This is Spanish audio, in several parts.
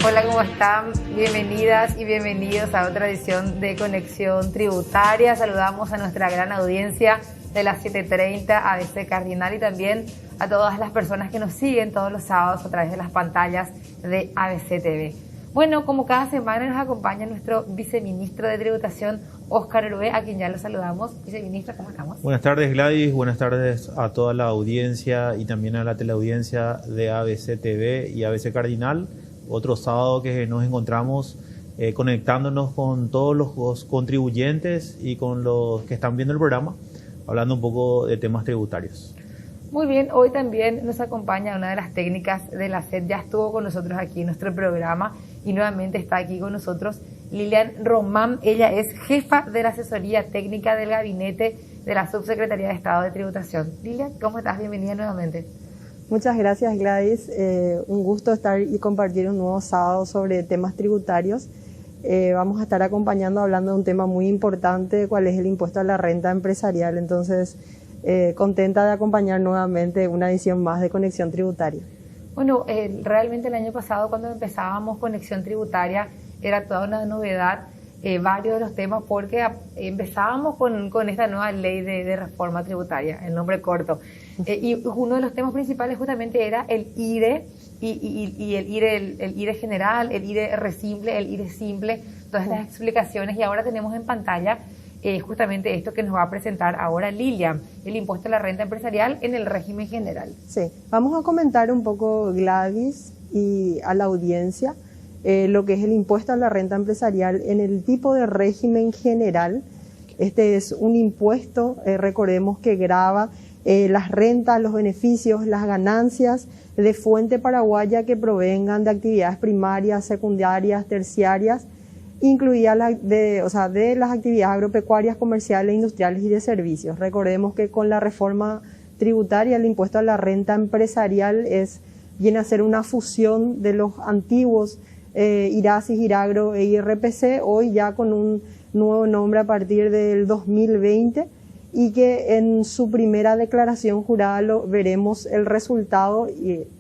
Hola, ¿cómo están? Bienvenidas y bienvenidos a otra edición de Conexión Tributaria. Saludamos a nuestra gran audiencia de las 7:30 ABC Cardinal y también a todas las personas que nos siguen todos los sábados a través de las pantallas de ABC TV. Bueno, como cada semana nos acompaña nuestro viceministro de Tributación, Óscar Orué, a quien ya lo saludamos. Viceministro, ¿cómo estamos? Buenas tardes, Gladys. Buenas tardes a toda la audiencia y también a la teleaudiencia de ABC TV y ABC Cardinal. Otro sábado que nos encontramos conectándonos con todos los contribuyentes y con los que están viendo el programa, hablando un poco de temas tributarios. Muy bien, hoy también nos acompaña una de las técnicas de la SED, ya estuvo con nosotros aquí en nuestro programa y nuevamente está aquí con nosotros Lilian Román. Ella es jefa de la asesoría técnica del gabinete de la Subsecretaría de Estado de Tributación. Lilian, ¿cómo estás? Bienvenida nuevamente. Muchas gracias, Gladys. Un gusto estar y compartir un nuevo sábado sobre temas tributarios. Vamos a estar acompañando hablando de un tema muy importante, cuál es el impuesto a la renta empresarial. Entonces, contenta de acompañar nuevamente una edición más de Conexión Tributaria. Bueno, realmente el año pasado cuando empezábamos Conexión Tributaria era toda una novedad, varios de los temas, porque empezábamos con esta nueva ley de reforma tributaria, el nombre corto. Y uno de los temas principales justamente era el IRE, y el IRE general, el IRE simple, el IRE simple, todas las explicaciones. Y ahora tenemos en pantalla justamente esto que nos va a presentar ahora Lilian, el impuesto a la renta empresarial en el régimen general. Sí, vamos a comentar un poco, Gladys, y a la audiencia, lo que es el impuesto a la renta empresarial en el tipo de régimen general. Este es un impuesto, recordemos que grava las rentas, los beneficios, las ganancias de fuente paraguaya que provengan de actividades primarias, secundarias, terciarias, incluidas de las actividades agropecuarias, comerciales, industriales y de servicios. Recordemos que con la reforma tributaria el impuesto a la renta empresarial viene a ser una fusión de los antiguos IRASIS, IRAGRO e IRPC, hoy ya con un nuevo nombre a partir del 2020, y que en su primera declaración jurada veremos el resultado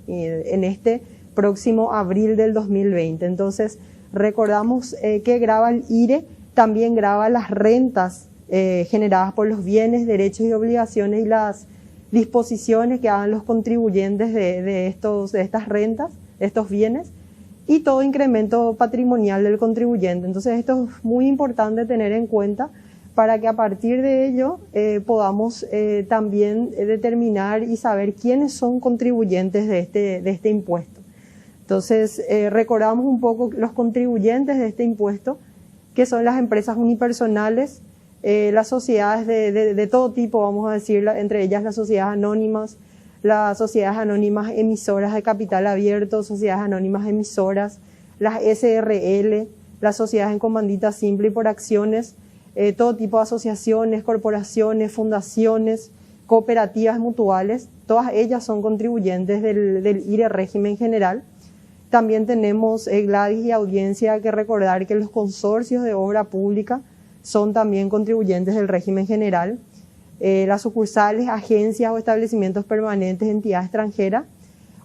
en este próximo abril del 2020. Entonces, recordamos que grava el IRE, también grava las rentas generadas por los bienes, derechos y obligaciones y las disposiciones que hagan los contribuyentes de estas rentas, estos bienes, y todo incremento patrimonial del contribuyente. Entonces, esto es muy importante tener en cuenta para que a partir de ello podamos también determinar y saber quiénes son contribuyentes de este impuesto. Entonces, recordamos un poco los contribuyentes de este impuesto, que son las empresas unipersonales, las sociedades de todo tipo, vamos a decir, entre ellas las sociedades anónimas emisoras de capital abierto, sociedades anónimas emisoras, las SRL, las sociedades en comandita simple y por acciones, todo tipo de asociaciones, corporaciones, fundaciones, cooperativas mutuales, todas ellas son contribuyentes del IRE régimen general. También tenemos, Gladys y audiencia, que recordar que los consorcios de obra pública son también contribuyentes del régimen general. Las sucursales, agencias o establecimientos permanentes de entidad extranjera.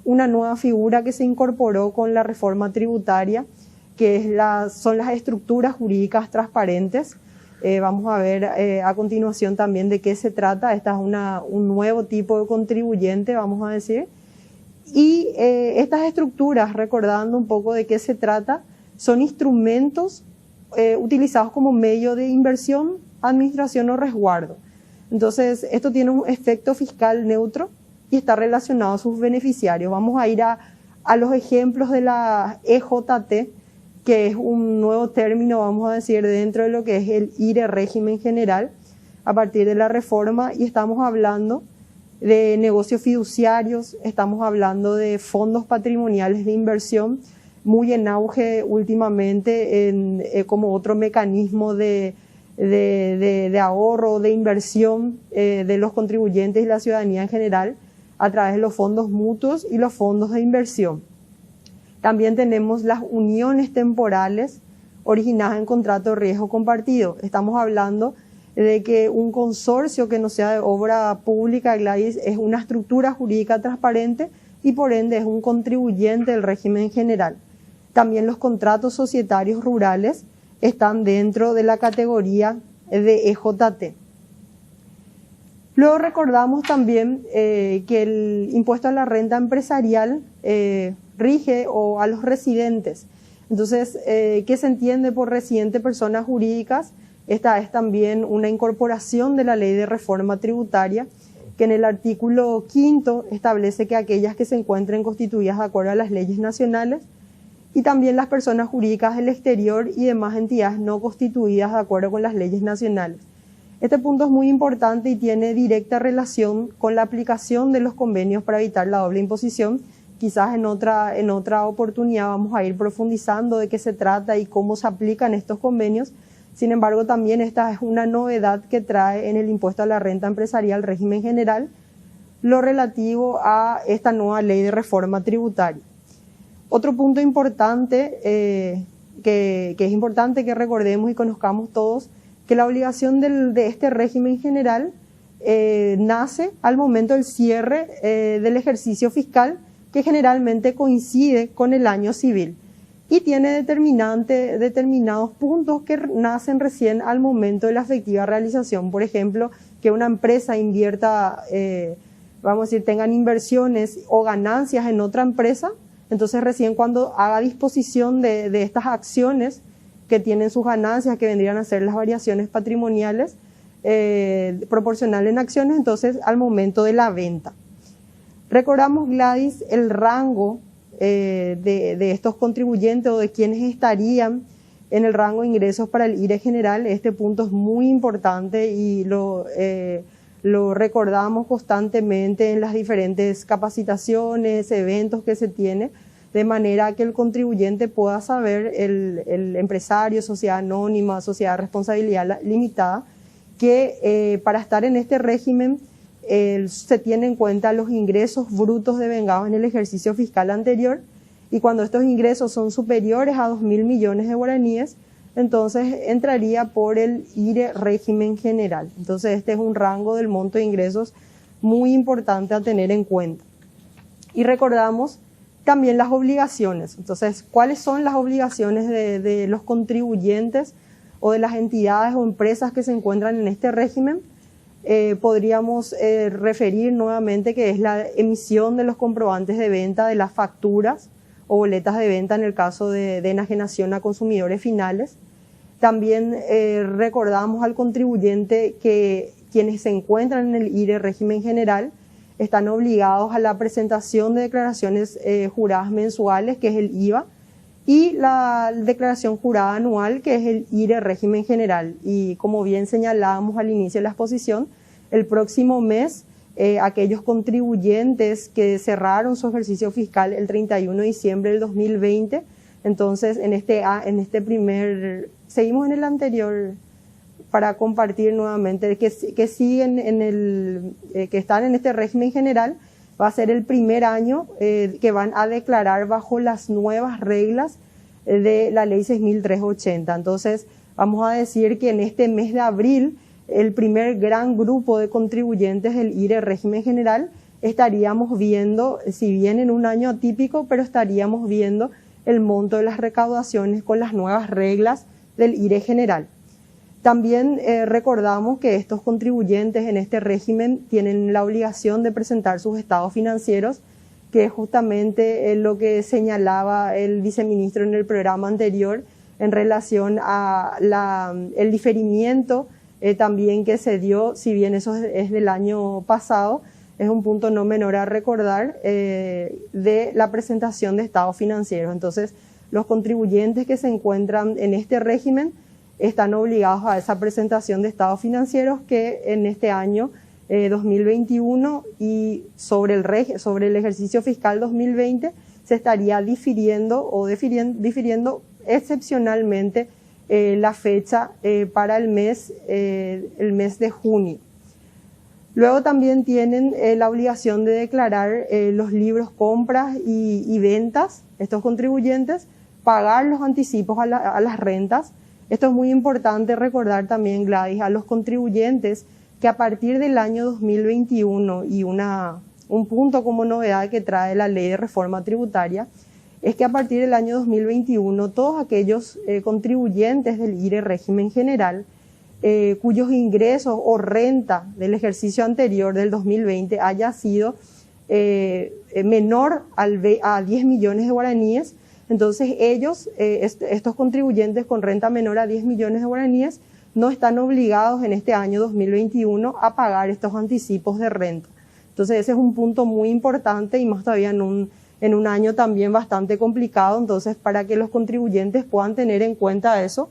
Una nueva figura que se incorporó con la reforma tributaria, que son las estructuras jurídicas transparentes. Vamos a ver a continuación también de qué se trata. Esta es un nuevo tipo de contribuyente, vamos a decir. Y estas estructuras, recordando un poco de qué se trata, son instrumentos utilizados como medio de inversión, administración o resguardo. Entonces, esto tiene un efecto fiscal neutro y está relacionado a sus beneficiarios. Vamos a ir a los ejemplos de la EJT, que es un nuevo término, vamos a decir, dentro de lo que es el IRE régimen general, a partir de la reforma, y estamos hablando de negocios fiduciarios, estamos hablando de fondos patrimoniales de inversión, muy en auge últimamente como otro mecanismo de ahorro, de inversión de los contribuyentes y la ciudadanía en general, a través de los fondos mutuos y los fondos de inversión. También tenemos las uniones temporales originadas en contrato de riesgo compartido. Estamos hablando de que un consorcio que no sea de obra pública, Gladys, es una estructura jurídica transparente y por ende es un contribuyente del régimen general. También los contratos societarios rurales están dentro de la categoría de EJT. Luego recordamos también que el impuesto a la renta empresarial rige a los residentes. Entonces, ¿qué se entiende por residente personas jurídicas? Esta es también una incorporación de la ley de reforma tributaria, que en el artículo 5 establece que aquellas que se encuentren constituidas de acuerdo a las leyes nacionales y también las personas jurídicas del exterior y demás entidades no constituidas de acuerdo con las leyes nacionales. Este punto es muy importante y tiene directa relación con la aplicación de los convenios para evitar la doble imposición. Quizás en otra oportunidad vamos a ir profundizando de qué se trata y cómo se aplican estos convenios. Sin embargo, también esta es una novedad que trae en el impuesto a la renta empresarial régimen general lo relativo a esta nueva ley de reforma tributaria. Otro punto importante que es importante que recordemos y conozcamos todos, que la obligación de este régimen general nace al momento del cierre del ejercicio fiscal, que generalmente coincide con el año civil y tiene determinados puntos que nacen recién al momento de la efectiva realización. Por ejemplo, que una empresa invierta, vamos a decir, tengan inversiones o ganancias en otra empresa, entonces recién cuando haga disposición de estas acciones que tienen sus ganancias, que vendrían a ser las variaciones patrimoniales proporcionales en acciones, entonces al momento de la venta. Recordamos, Gladys, el rango de estos contribuyentes o de quienes estarían en el rango de ingresos para el IRE general. Este punto es muy importante y lo recordamos constantemente en las diferentes capacitaciones, eventos que se tiene, de manera que el contribuyente pueda saber, el empresario, sociedad anónima, sociedad de responsabilidad limitada, que para estar en este régimen se tienen en cuenta los ingresos brutos devengados en el ejercicio fiscal anterior, y cuando estos ingresos son superiores a 2.000 millones de guaraníes, entonces entraría por el IRE régimen general. Entonces este es un rango del monto de ingresos muy importante a tener en cuenta. Y recordamos también las obligaciones. Entonces, ¿cuáles son las obligaciones de los contribuyentes o de las entidades o empresas que se encuentran en este régimen? Podríamos referir nuevamente que es la emisión de los comprobantes de venta de las facturas o boletas de venta en el caso de enajenación a consumidores finales. También recordamos al contribuyente que quienes se encuentran en el IRE régimen general están obligados a la presentación de declaraciones juradas mensuales, que es el IVA, y la declaración jurada anual, que es el IRE régimen general. Y como bien señalábamos al inicio de la exposición, el próximo mes aquellos contribuyentes que cerraron su ejercicio fiscal el 31 de diciembre del 2020, entonces en este primer, seguimos en el anterior para compartir nuevamente, que siguen que están en este régimen general, va a ser el primer año que van a declarar bajo las nuevas reglas de la ley 6.380. Entonces, vamos a decir que en este mes de abril, el primer gran grupo de contribuyentes del IRE régimen general, estaríamos viendo, si bien en un año atípico, pero estaríamos viendo el monto de las recaudaciones con las nuevas reglas del IRE general. También recordamos que estos contribuyentes en este régimen tienen la obligación de presentar sus estados financieros, que es justamente lo que señalaba el viceministro en el programa anterior en relación a el diferimiento también que se dio, si bien eso es del año pasado, es un punto no menor a recordar, de la presentación de estados financieros. Entonces, los contribuyentes que se encuentran en este régimen están obligados a esa presentación de estados financieros que en este año 2021 y sobre el ejercicio fiscal 2020 se estaría difiriendo excepcionalmente la fecha para el mes de junio. Luego también tienen la obligación de declarar los libros compras y ventas, estos contribuyentes, pagar los anticipos a las rentas. Esto es muy importante recordar también, Gladys, a los contribuyentes que a partir del año 2021 y un punto como novedad que trae la ley de reforma tributaria es que a partir del año 2021 todos aquellos contribuyentes del IRE régimen general cuyos ingresos o renta del ejercicio anterior del 2020 haya sido menor a 10 millones de guaraníes, entonces ellos, estos contribuyentes con renta menor a 10 millones de guaraníes, no están obligados en este año 2021 a pagar estos anticipos de renta. Entonces ese es un punto muy importante y más todavía en un año también bastante complicado. Entonces, para que los contribuyentes puedan tener en cuenta eso,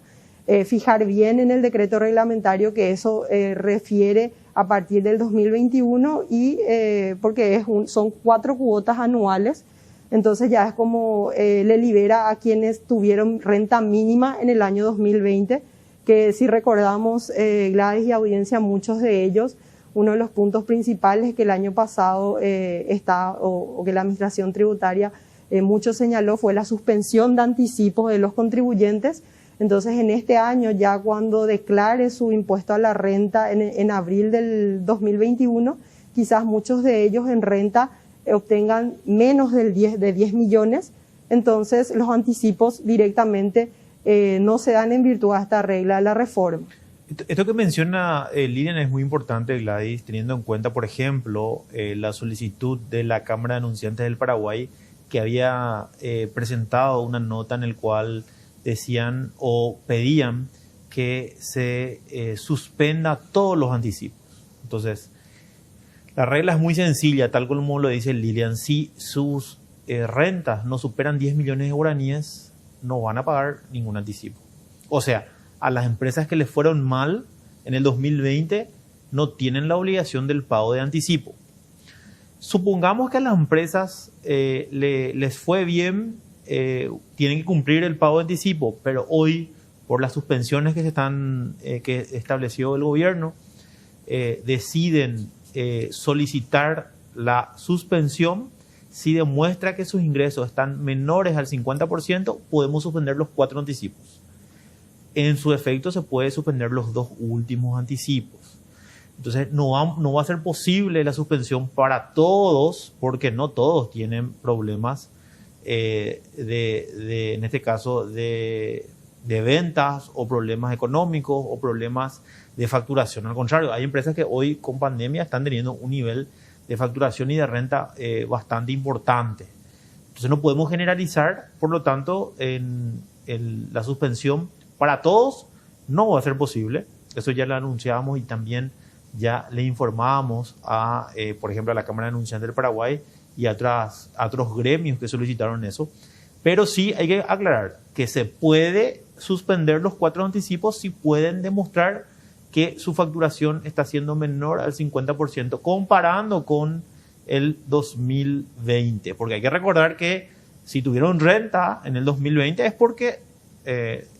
fijar bien en el decreto reglamentario que eso refiere a partir del 2021 y porque son 4 cuotas anuales, entonces ya es como le libera a quienes tuvieron renta mínima en el año 2020, que si recordamos, Gladys y audiencia, muchos de ellos, uno de los puntos principales que el año pasado o que la Administración Tributaria mucho señaló fue la suspensión de anticipos de los contribuyentes. Entonces, en este año, ya cuando declare su impuesto a la renta en abril del 2021, quizás muchos de ellos en renta obtengan menos de 10 millones. Entonces, los anticipos directamente no se dan en virtud de esta regla de la reforma. Esto que menciona Lilian es muy importante, Gladys, teniendo en cuenta, por ejemplo, la solicitud de la Cámara de Anunciantes del Paraguay, que había presentado una nota en el cual decían o pedían que se suspenda todos los anticipos. Entonces, la regla es muy sencilla, tal como lo dice Lilian. Si sus rentas no superan 10 millones de guaraníes, no van a pagar ningún anticipo. O sea, a las empresas que les fueron mal en el 2020 no tienen la obligación del pago de anticipo. Supongamos que a las empresas les fue bien, tienen que cumplir el pago de anticipo, pero hoy, por las suspensiones que estableció el gobierno, deciden solicitar la suspensión. Si demuestra que sus ingresos están menores al 50%, podemos suspender los 4 anticipos. En su efecto, se puede suspender los 2 últimos anticipos. Entonces, no va a ser posible la suspensión para todos, porque no todos tienen problemas en este caso, de ventas o problemas económicos o problemas de facturación. Al contrario, hay empresas que hoy con pandemia están teniendo un nivel de facturación y de renta bastante importante. Entonces no podemos generalizar, por lo tanto, la suspensión para todos no va a ser posible. Eso ya lo anunciábamos y también ya le informábamos por ejemplo, a la Cámara de Anunciantes del Paraguay y a otros gremios que solicitaron eso. Pero sí hay que aclarar que se puede suspender los 4 anticipos si pueden demostrar que su facturación está siendo menor al 50% comparando con el 2020. Porque hay que recordar que si tuvieron renta en el 2020 es porque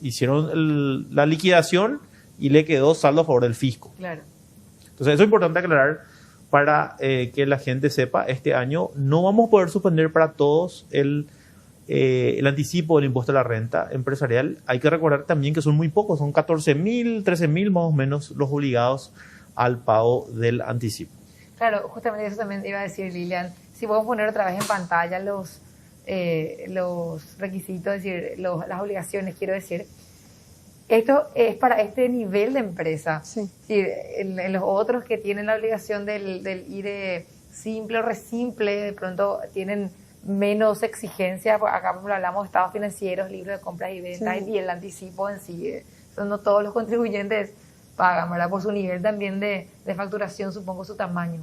hicieron la liquidación y le quedó saldo a favor del fisco. Claro. Entonces eso es importante aclarar para que la gente sepa. Este año no vamos a poder suspender para todos el anticipo del impuesto a la renta empresarial. Hay que recordar también que son muy pocos, son 14.000, 13.000 más o menos los obligados al pago del anticipo. Claro, justamente eso también iba a decir Lilian. Si podemos poner otra vez en pantalla los requisitos, es decir, las obligaciones, quiero decir. Esto es para este nivel de empresa. Sí. Es decir, en los otros que tienen la obligación del IRE simple o resimple, de pronto tienen menos exigencia. Acá, por ejemplo, hablamos de estados financieros, libros de compras y ventas, sí, y el anticipo en sí. No todos los contribuyentes pagan, ¿verdad? Por su nivel también de facturación, supongo su tamaño.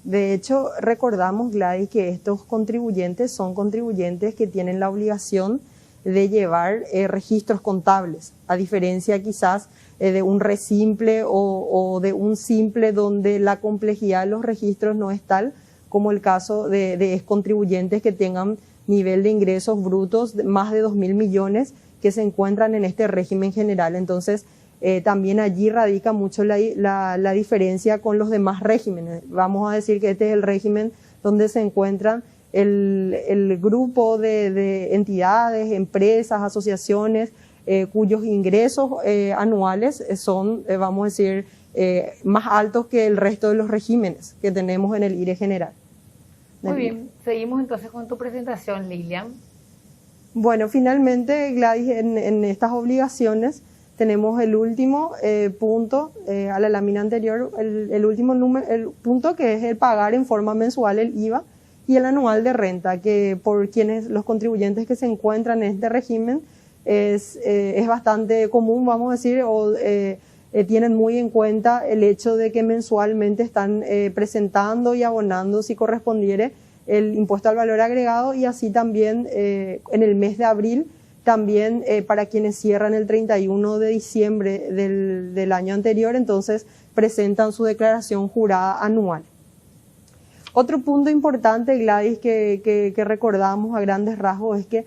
De hecho, recordamos, Gladys, que estos contribuyentes son contribuyentes que tienen la obligación de llevar registros contables, a diferencia quizás de un resimple o de un simple donde la complejidad de los registros no es tal, como el caso de contribuyentes que tengan nivel de ingresos brutos de más de 2.000 millones que se encuentran en este régimen general. Entonces, también allí radica mucho la diferencia con los demás regímenes. Vamos a decir que este es el régimen donde se encuentran el grupo de entidades, empresas, asociaciones, cuyos ingresos anuales son, vamos a decir, más altos que el resto de los regímenes que tenemos en el IRE general. Muy bien, seguimos entonces con tu presentación, Lilian. Bueno, finalmente, Gladys, en estas obligaciones tenemos el último punto a la lámina anterior, el último número, el punto que es el pagar en forma mensual el IVA y el anual de renta, que por quienes los contribuyentes que se encuentran en este régimen es bastante común, vamos a decir, o tienen muy en cuenta el hecho de que mensualmente están presentando y abonando, si correspondiere, el impuesto al valor agregado, y así también en el mes de abril, también para quienes cierran el 31 de diciembre del año anterior, entonces presentan su declaración jurada anual. Otro punto importante, Gladys, que recordamos a grandes rasgos es que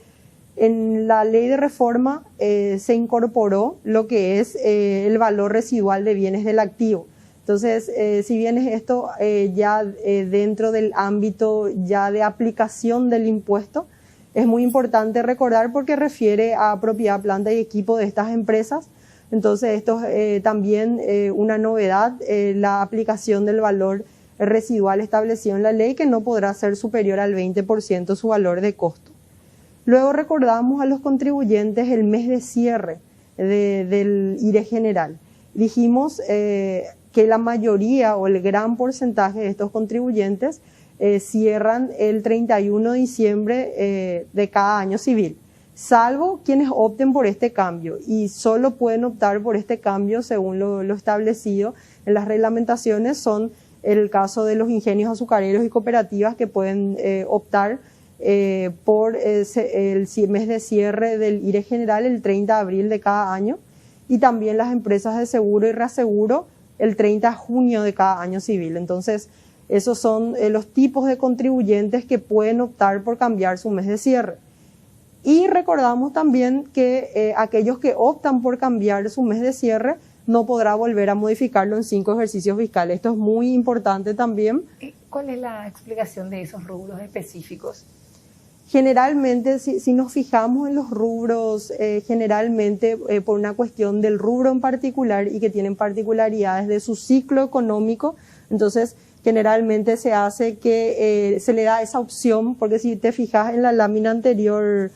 en la ley de reforma se incorporó lo que es el valor residual de bienes del activo. Entonces, si bien es esto ya dentro del ámbito ya de aplicación del impuesto, es muy importante recordar porque refiere a propiedad, planta y equipo de estas empresas. Entonces, esto es también una novedad, la aplicación del valor residual establecido en la ley, que no podrá ser superior al 20% su valor de costo. Luego recordamos a los contribuyentes el mes de cierre del IRE general. Dijimos que la mayoría o el gran porcentaje de estos contribuyentes cierran el 31 de diciembre de cada año civil, salvo quienes opten por este cambio, y solo pueden optar por este cambio según lo establecido en las reglamentaciones. Son el caso de los ingenios azucareros y cooperativas, que pueden optar por el mes de cierre del IRE general el 30 de abril de cada año, y también las empresas de seguro y reaseguro el 30 de junio de cada año civil. Entonces, esos son los tipos de contribuyentes que pueden optar por cambiar su mes de cierre. Y recordamos también que aquellos que optan por cambiar su mes de cierre no podrá volver a modificarlo en 5 ejercicios fiscales. Esto es muy importante también. ¿Cuál es la explicación de esos rubros específicos? Generalmente, si nos fijamos en los rubros, generalmente por una cuestión del rubro en particular y que tienen particularidades de su ciclo económico, entonces generalmente se hace que se le da esa opción, porque si te fijas en la lámina anterior,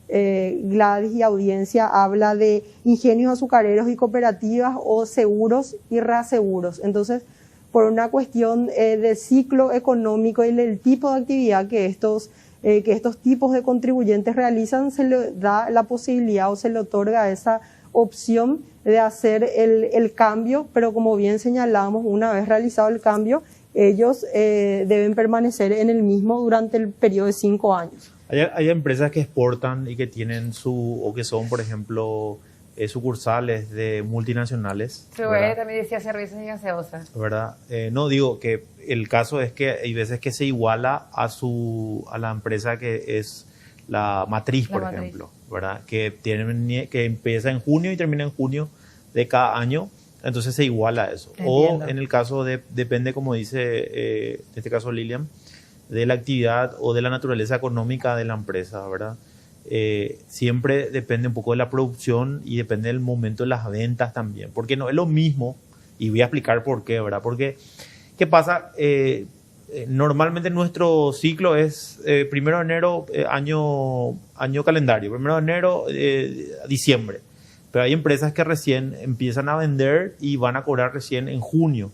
Gladys y audiencia, habla de ingenios azucareros y cooperativas o seguros y reaseguros. Entonces, por una cuestión de ciclo económico y del tipo de actividad que estos tipos de contribuyentes realizan, se le da la posibilidad o se le otorga esa opción de hacer el cambio, pero como bien señalamos, una vez realizado el cambio, ellos deben permanecer en el mismo durante el periodo de 5 años. Hay empresas que exportan y que tienen o que son, por ejemplo, sucursales de multinacionales. Pero también decía cervezas y gaseosas. ¿Verdad? No, digo que el caso es que hay veces que se iguala a la empresa que es la matriz, por ejemplo, ¿verdad? Que empieza en junio y termina en junio de cada año, entonces se iguala a eso. Entiendo. O en el caso depende, como dice en este caso Lilian, de la actividad o de la naturaleza económica de la empresa, ¿verdad? Siempre depende un poco de la producción y depende del momento de las ventas también, porque no es lo mismo, y voy a explicar por qué, ¿verdad? Porque, ¿qué pasa? Normalmente nuestro ciclo es 1 de enero, año calendario, 1 de enero, diciembre, pero hay empresas que recién empiezan a vender y van a cobrar recién en junio,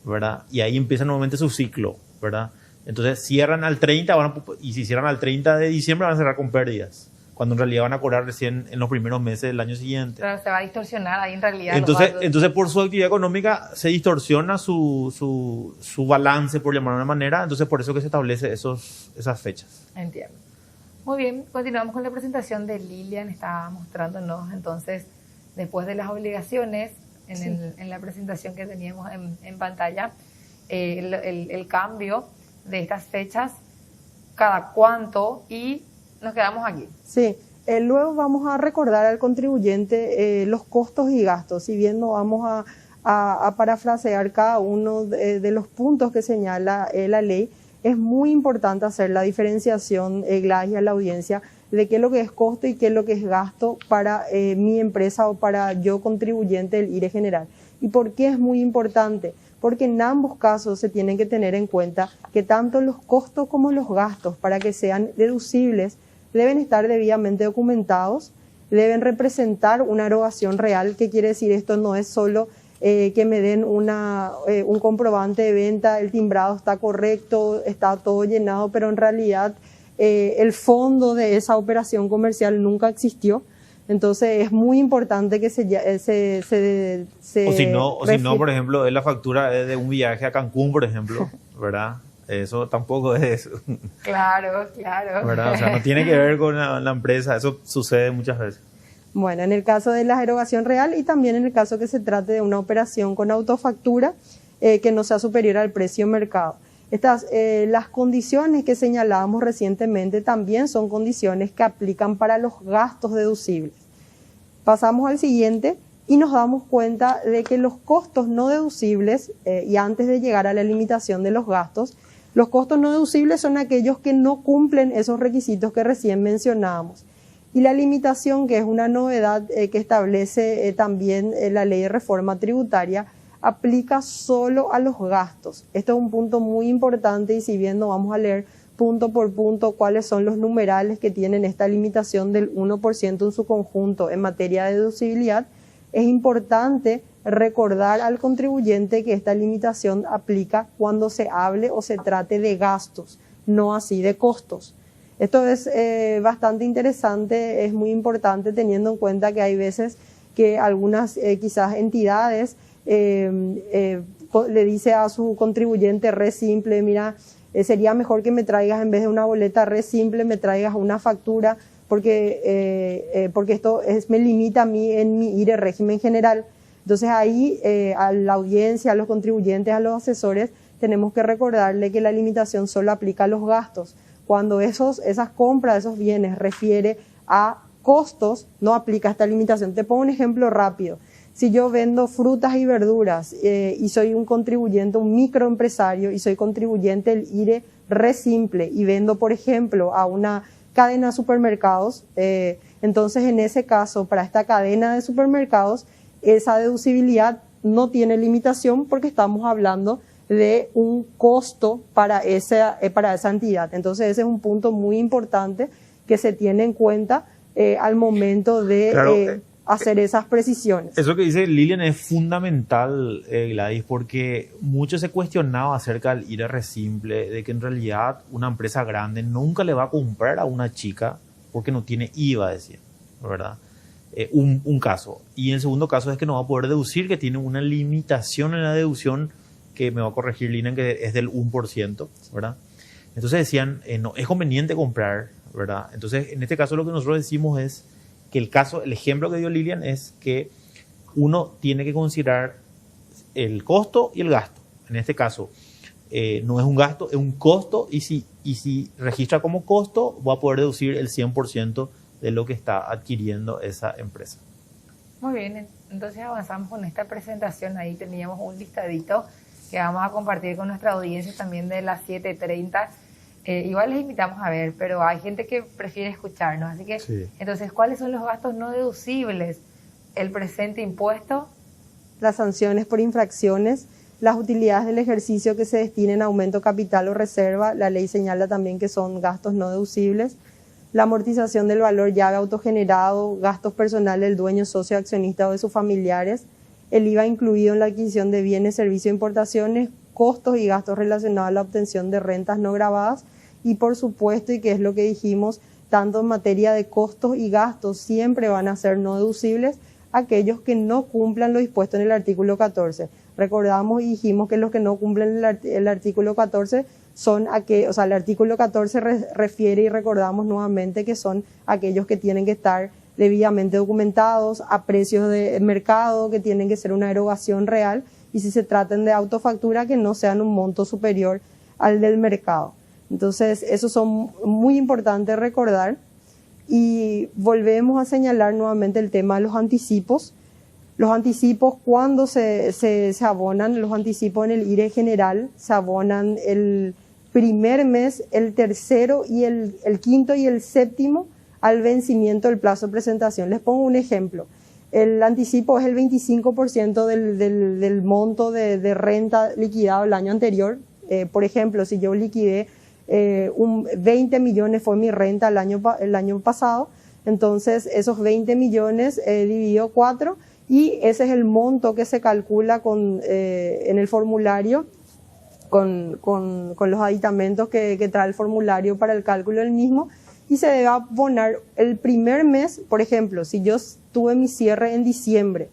¿verdad? Y ahí empieza nuevamente su ciclo, ¿verdad? Entonces cierran al 30 y si cierran al 30 de diciembre van a cerrar con pérdidas, cuando en realidad van a cobrar recién en los primeros meses del año siguiente. Pero se va a distorsionar ahí en realidad. Entonces por su actividad económica se distorsiona su balance, por llamarlo de una manera, entonces por eso que se establece esas fechas. Entiendo. Muy bien, continuamos con la presentación de Lilian. Estaba mostrándonos entonces, después de las obligaciones, en la presentación que teníamos en pantalla, el cambio de estas fechas, cada cuánto, y nos quedamos aquí. Sí, luego vamos a recordar al contribuyente los costos y gastos, si bien no vamos a parafrasear cada uno de los puntos que señala la ley. Es muy importante hacer la diferenciación, Gladys, a la audiencia, de qué es lo que es costo y qué es lo que es gasto para mi empresa o para yo contribuyente del IRE general. ¿Y por qué es muy importante? porque en ambos casos se tienen que tener en cuenta que tanto los costos como los gastos, para que sean deducibles, deben estar debidamente documentados, deben representar una erogación real. ¿Qué quiere decir esto? No es solo que me den un comprobante de venta, el timbrado está correcto, está todo llenado, pero en realidad el fondo de esa operación comercial nunca existió. Entonces es muy importante que o si no, por ejemplo, es la factura de un viaje a Cancún, por ejemplo, ¿verdad? Eso tampoco es... Claro. ¿Verdad? O sea, no tiene que ver con la empresa, eso sucede muchas veces. Bueno, en el caso de la erogación real y también en el caso que se trate de una operación con autofactura que no sea superior al precio mercado. Las condiciones que señalábamos recientemente también son condiciones que aplican para los gastos deducibles. Pasamos al siguiente y nos damos cuenta de que los costos no deducibles, y antes de llegar a la limitación de los gastos, los costos no deducibles son aquellos que no cumplen esos requisitos que recién mencionábamos. Y la limitación, que es una novedad que establece también la Ley de Reforma Tributaria, aplica solo a los gastos. Esto es un punto muy importante y si bien no vamos a leer punto por punto cuáles son los numerales que tienen esta limitación del 1% en su conjunto en materia de deducibilidad, es importante recordar al contribuyente que esta limitación aplica cuando se hable o se trate de gastos, no así de costos. Esto es bastante interesante, es muy importante teniendo en cuenta que hay veces que algunas quizás entidades le dice a su contribuyente re simple, mira, sería mejor que me traigas en vez de una boleta re simple, me traigas una factura, porque esto me limita a mí en mi IRE régimen general. Entonces ahí a la audiencia, a los contribuyentes, a los asesores, tenemos que recordarle que la limitación solo aplica a los gastos. Cuando esas compras de esos bienes refiere a costos, no aplica esta limitación. Te pongo un ejemplo rápido. Si yo vendo frutas y verduras y soy un contribuyente, un microempresario, y soy contribuyente del IRE re simple y vendo, por ejemplo, a una cadena de supermercados, entonces en ese caso, para esta cadena de supermercados, esa deducibilidad no tiene limitación porque estamos hablando de un costo para esa entidad. Entonces ese es un punto muy importante que se tiene en cuenta al momento de hacer esas precisiones. Eso que dice Lilian es fundamental, Gladys, porque mucho se cuestionaba acerca del IRR simple, de que en realidad una empresa grande nunca le va a comprar a una chica porque no tiene IVA, decía, ¿verdad? Un caso. Y el segundo caso es que no va a poder deducir, que tiene una limitación en la deducción, que me va a corregir Lilian, que es del 1%, ¿verdad? Entonces decían, no, es conveniente comprar, ¿verdad? Entonces, en este caso lo que nosotros decimos es que el ejemplo que dio Lilian es que uno tiene que considerar el costo y el gasto. En este caso, no es un gasto, es un costo, y si registra como costo, va a poder deducir el 100% de lo que está adquiriendo esa empresa. Muy bien, entonces avanzamos con esta presentación. Ahí teníamos un listadito que vamos a compartir con nuestra audiencia también de las 7:30. Igual les invitamos a ver, pero hay gente que prefiere escucharnos. Así que, sí. Entonces, ¿cuáles son los gastos no deducibles? El presente impuesto, las sanciones por infracciones, las utilidades del ejercicio que se destinen a aumento capital o reserva. La ley señala también que son gastos no deducibles. La amortización del valor llave autogenerado, gastos personales del dueño, socio, accionista o de sus familiares, el IVA incluido en la adquisición de bienes, servicios e importaciones, costos y gastos relacionados a la obtención de rentas no gravadas y por supuesto, y que es lo que dijimos, tanto en materia de costos y gastos siempre van a ser no deducibles aquellos que no cumplan lo dispuesto en el artículo 14. Recordamos y dijimos que los que no cumplen el artículo 14 son aquellos, el artículo 14 refiere y recordamos nuevamente que son aquellos que tienen que estar debidamente documentados a precios de mercado, que tienen que ser una erogación real, y si se tratan de autofactura, que no sean un monto superior al del mercado. Entonces, esos son muy importantes recordar. Y volvemos a señalar nuevamente el tema de los anticipos. Los anticipos, cuando se abonan, los anticipos en el IRE general se abonan el primer mes, el tercero y el quinto y el séptimo al vencimiento del plazo de presentación. Les pongo un ejemplo. el anticipo es el 25% del monto de renta liquidado el año anterior. Por ejemplo, si yo liquidé 20 millones fue mi renta el año pasado, entonces esos 20 millones dividido 4 y ese es el monto que se calcula en el formulario con los aditamentos que trae el formulario para el cálculo del mismo, y se debe abonar el primer mes. Por ejemplo, si yo tuve mi cierre en diciembre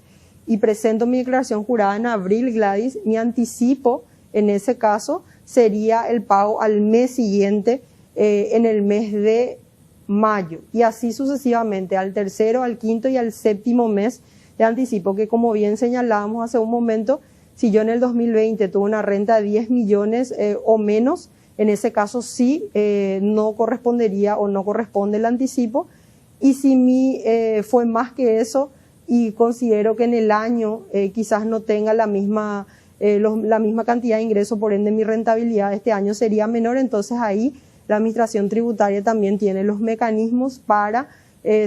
y presento mi declaración jurada en abril, Gladys, mi anticipo en ese caso sería el pago al mes siguiente, en el mes de mayo, y así sucesivamente al tercero, al quinto y al séptimo mes de anticipo, que como bien señalábamos hace un momento, si yo en el 2020 tuve una renta de 10 millones o menos, en ese caso sí no correspondería o no corresponde el anticipo, y si fue más que eso y considero que en el año quizás no tenga la misma cantidad de ingresos, por ende mi rentabilidad este año sería menor, entonces ahí la Administración Tributaria también tiene los mecanismos para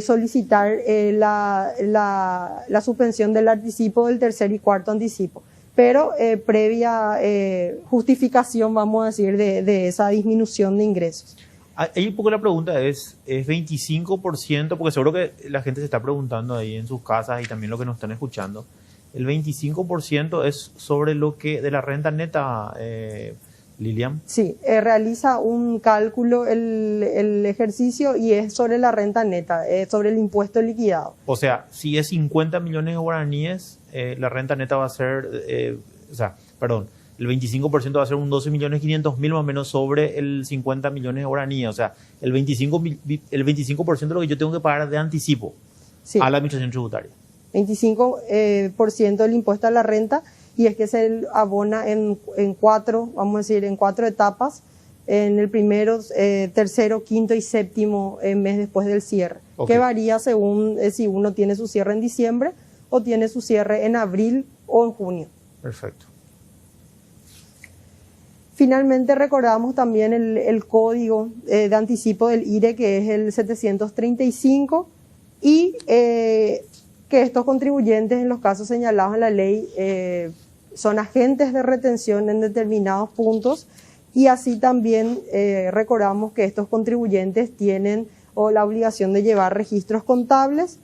solicitar la suspensión del anticipo del tercer y cuarto anticipo, pero previa justificación, vamos a decir, de esa disminución de ingresos. Ahí un poco la pregunta es 25%, porque seguro que la gente se está preguntando ahí en sus casas y también lo que nos están escuchando. El 25% es sobre lo que de la renta neta, Lilian. Sí, realiza un cálculo el ejercicio y es sobre la renta neta, sobre el impuesto liquidado. O sea, si es 50 millones de guaraníes, la renta neta va a ser, el 25% va a ser un 12.500.000 más o menos sobre el 50 millones de guaraníes. O sea, el 25% de lo que yo tengo que pagar de anticipo, sí, a la Administración Tributaria. 25% del impuesto a la renta, y es que se abona en cuatro, vamos a decir, en 4 etapas, en el primero, tercero, quinto y séptimo mes después del cierre, okay, que varía según si uno tiene su cierre en diciembre o tiene su cierre en abril o en junio. Perfecto. Finalmente recordamos también el código de anticipo del IRE, que es el 735, y que estos contribuyentes, en los casos señalados en la ley, son agentes de retención en determinados puntos, y así también recordamos que estos contribuyentes tienen la obligación de llevar registros contables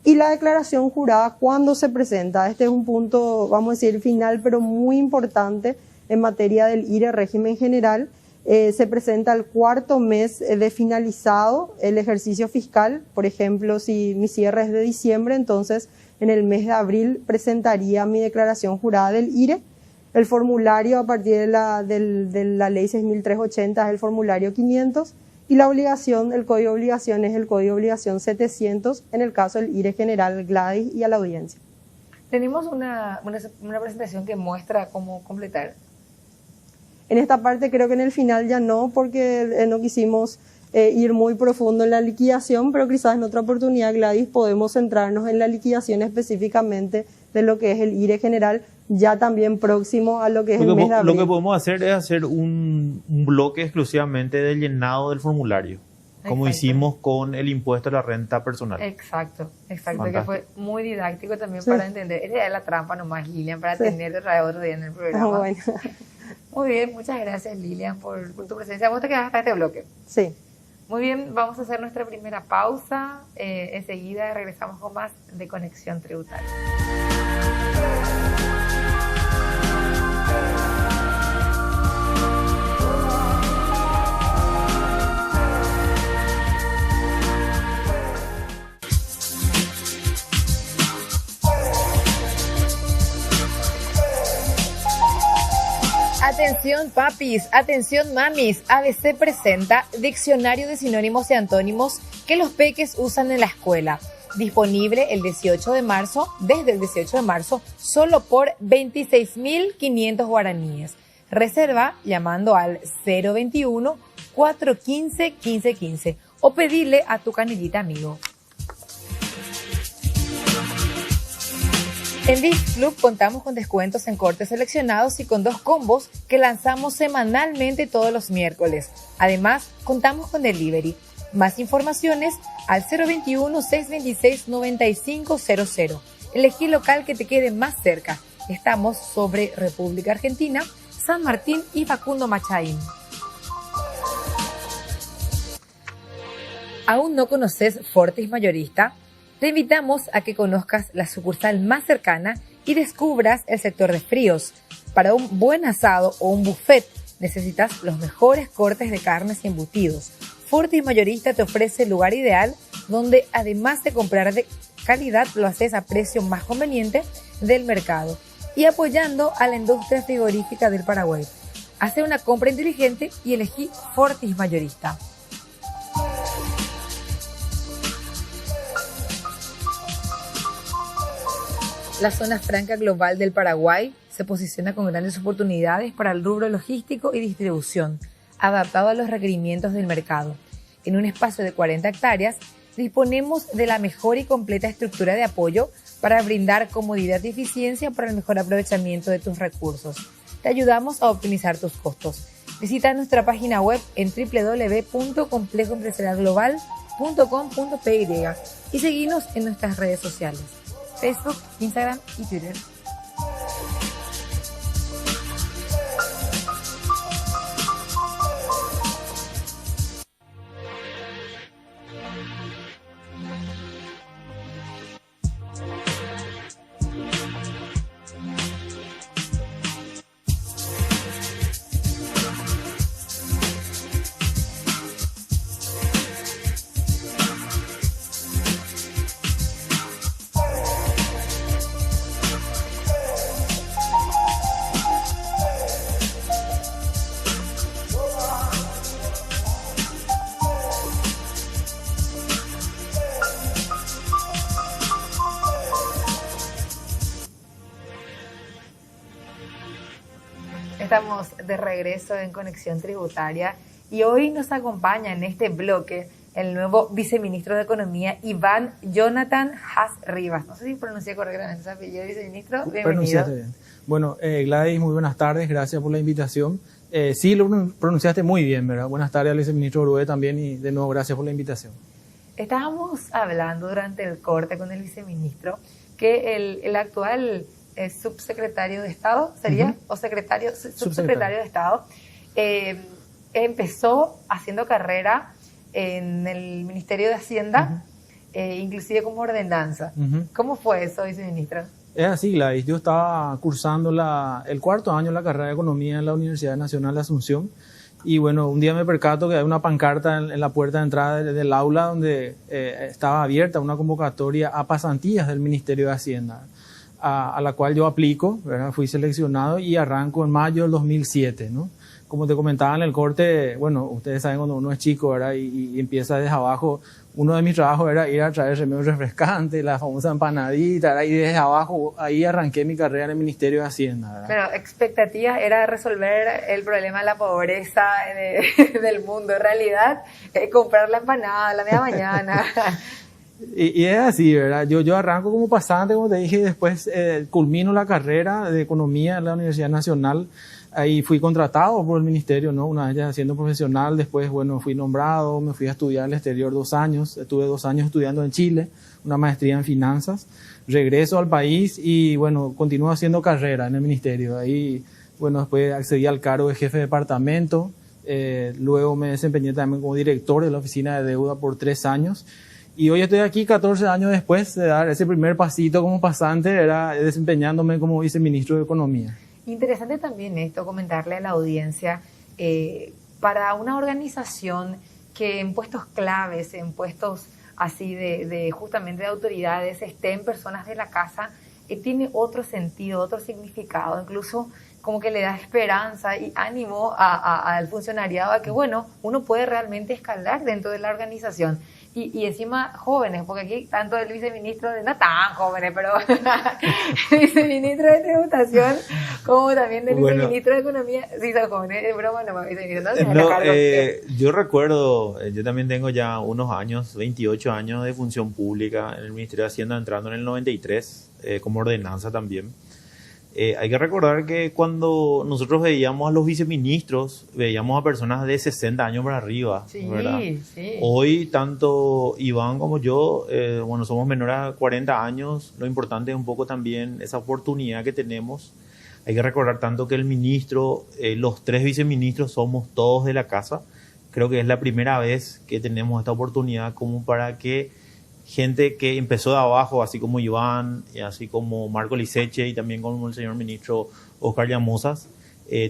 y la declaración jurada cuando se presenta. Este es un punto, vamos a decir, final, pero muy importante en materia del IRE régimen general. Se presenta el cuarto mes de finalizado el ejercicio fiscal. Por ejemplo, si mi cierre es de diciembre, entonces en el mes de abril presentaría mi declaración jurada del IRE. El formulario a partir de la ley 6.380 es el formulario 500, y la obligación, el código de obligación es el código de obligación 700 en el caso del IRE general, Gladys, y a la audiencia. Tenemos una presentación que muestra cómo completar. En esta parte creo que en el final ya no, porque no quisimos ir muy profundo en la liquidación, pero quizás en otra oportunidad, Gladys, podemos centrarnos en la liquidación específicamente de lo que es el IRE general, ya también próximo a lo que es el mes de abril. Lo que podemos hacer es hacer un bloque exclusivamente de llenado del formulario, como hicimos con el impuesto a la renta personal. Exacto, que fue muy didáctico también, sí, para entender. Esa es la trampa nomás, Lilian, para tener otro día en el programa. Bueno. Muy bien, muchas gracias, Lilian, por tu presencia. ¿Vos te quedás hasta este bloque? Sí. Muy bien, vamos a hacer nuestra primera pausa. Enseguida regresamos con más de Conexión Tributaria. Atención papis, atención mamis, ABC presenta Diccionario de Sinónimos y Antónimos que los peques usan en la escuela. Disponible el 18 de marzo, desde el 18 de marzo, solo por 26.500 guaraníes. Reserva llamando al 021-415-1515 o pedirle a tu canillita amigo. En VIX Club contamos con descuentos en cortes seleccionados y con 2 combos que lanzamos semanalmente todos los miércoles. Además, contamos con delivery. Más informaciones al 021-626-9500. Elegí el local que te quede más cerca. Estamos sobre República Argentina, San Martín y Facundo Machaín. ¿Aún no conoces Fortis Mayorista? Te invitamos a que conozcas la sucursal más cercana y descubras el sector de fríos. Para un buen asado o un buffet necesitas los mejores cortes de carnes y embutidos. Fortis Mayorista te ofrece el lugar ideal donde, además de comprar de calidad, lo haces a precio más conveniente del mercado y apoyando a la industria frigorífica del Paraguay. Hace una compra inteligente y elegí Fortis Mayorista. La zona franca global del Paraguay se posiciona con grandes oportunidades para el rubro logístico y distribución, adaptado a los requerimientos del mercado. En un espacio de 40 hectáreas, disponemos de la mejor y completa estructura de apoyo para brindar comodidad y eficiencia para el mejor aprovechamiento de tus recursos. Te ayudamos a optimizar tus costos. Visita nuestra página web en www.complejoempresarialglobal.com.py y seguinos en nuestras redes sociales: Facebook, Instagram y Twitter. Estamos de regreso en Conexión Tributaria y hoy nos acompaña en este bloque el nuevo viceministro de Economía, Iván Jonathan Haas Rivas. No sé si pronuncié correctamente su apellido, viceministro. Bienvenido. Pronunciaste bien. Bueno, Gladys, muy buenas tardes, gracias por la invitación. Sí, lo pronunciaste muy bien, ¿verdad? Buenas tardes al viceministro Uruguay también y de nuevo gracias por la invitación. Estábamos hablando durante el corte con el viceministro que el actual subsecretario de Estado, ¿sería? ¿O subsecretario de Estado? Empezó haciendo carrera en el Ministerio de Hacienda, inclusive como ordenanza. ¿Cómo fue eso, viceministro? Es así, Gladys. Yo estaba cursando el cuarto año de la carrera de Economía en la Universidad Nacional de Asunción y bueno, un día me percato que hay una pancarta en la puerta de entrada del aula donde estaba abierta una convocatoria a pasantías del Ministerio de Hacienda, a la cual yo aplico, ¿verdad? Fui seleccionado y arranco en mayo del 2007, ¿no? Como te comentaba en el corte, bueno, ustedes saben cuando uno es chico, ¿verdad? Y empieza desde abajo. Uno de mis trabajos era ir a traer remedios refrescantes, la famosa empanadita, ¿verdad? Y desde abajo, ahí arranqué mi carrera en el Ministerio de Hacienda, ¿verdad? Pero expectativas era resolver el problema de la pobreza del mundo. En realidad, comprar la empanada a la media mañana. Y es así, ¿verdad? Yo arranco como pasante, como te dije, y después culmino la carrera de Economía en la Universidad Nacional. Ahí fui contratado por el ministerio, ¿no? Una vez ya siendo profesional, después, bueno, fui nombrado, me fui a estudiar al exterior 2 años, estuve 2 años estudiando en Chile, una maestría en finanzas, regreso al país y, bueno, continúo haciendo carrera en el ministerio. Ahí, bueno, después accedí al cargo de jefe de departamento, luego me desempeñé también como director de la oficina de deuda por 3 años. Y hoy estoy aquí 14 años después de dar ese primer pasito como pasante, era desempeñándome como viceministro de Economía. Interesante también esto, comentarle a la audiencia, para una organización que en puestos claves, en puestos así de justamente de autoridades, estén personas de la casa, tiene otro sentido, otro significado, incluso como que le da esperanza y ánimo al funcionariado a que, bueno, uno puede realmente escalar dentro de la organización. Y encima jóvenes, porque aquí tanto el viceministro, no tan jóvenes, pero el viceministro de Tributación, como también del viceministro de Economía, sí son jóvenes, es broma nomás, viceministro. No, yo recuerdo, yo también tengo ya unos años, 28 años de función pública en el Ministerio de Hacienda, entrando en el 93, como ordenanza también. Hay que recordar que cuando nosotros veíamos a los viceministros, veíamos a personas de 60 años para arriba, Sí, ¿verdad? sí. Hoy, tanto Iván como yo, bueno, somos menores a 40 años. Lo importante es un poco también esa oportunidad que tenemos. Hay que recordar tanto que el ministro, los 3 viceministros somos todos de la casa. Creo que es la primera vez que tenemos esta oportunidad como para que gente que empezó de abajo, así como Iván, así como Marco Liceche y también como el señor ministro Oscar Llamosas,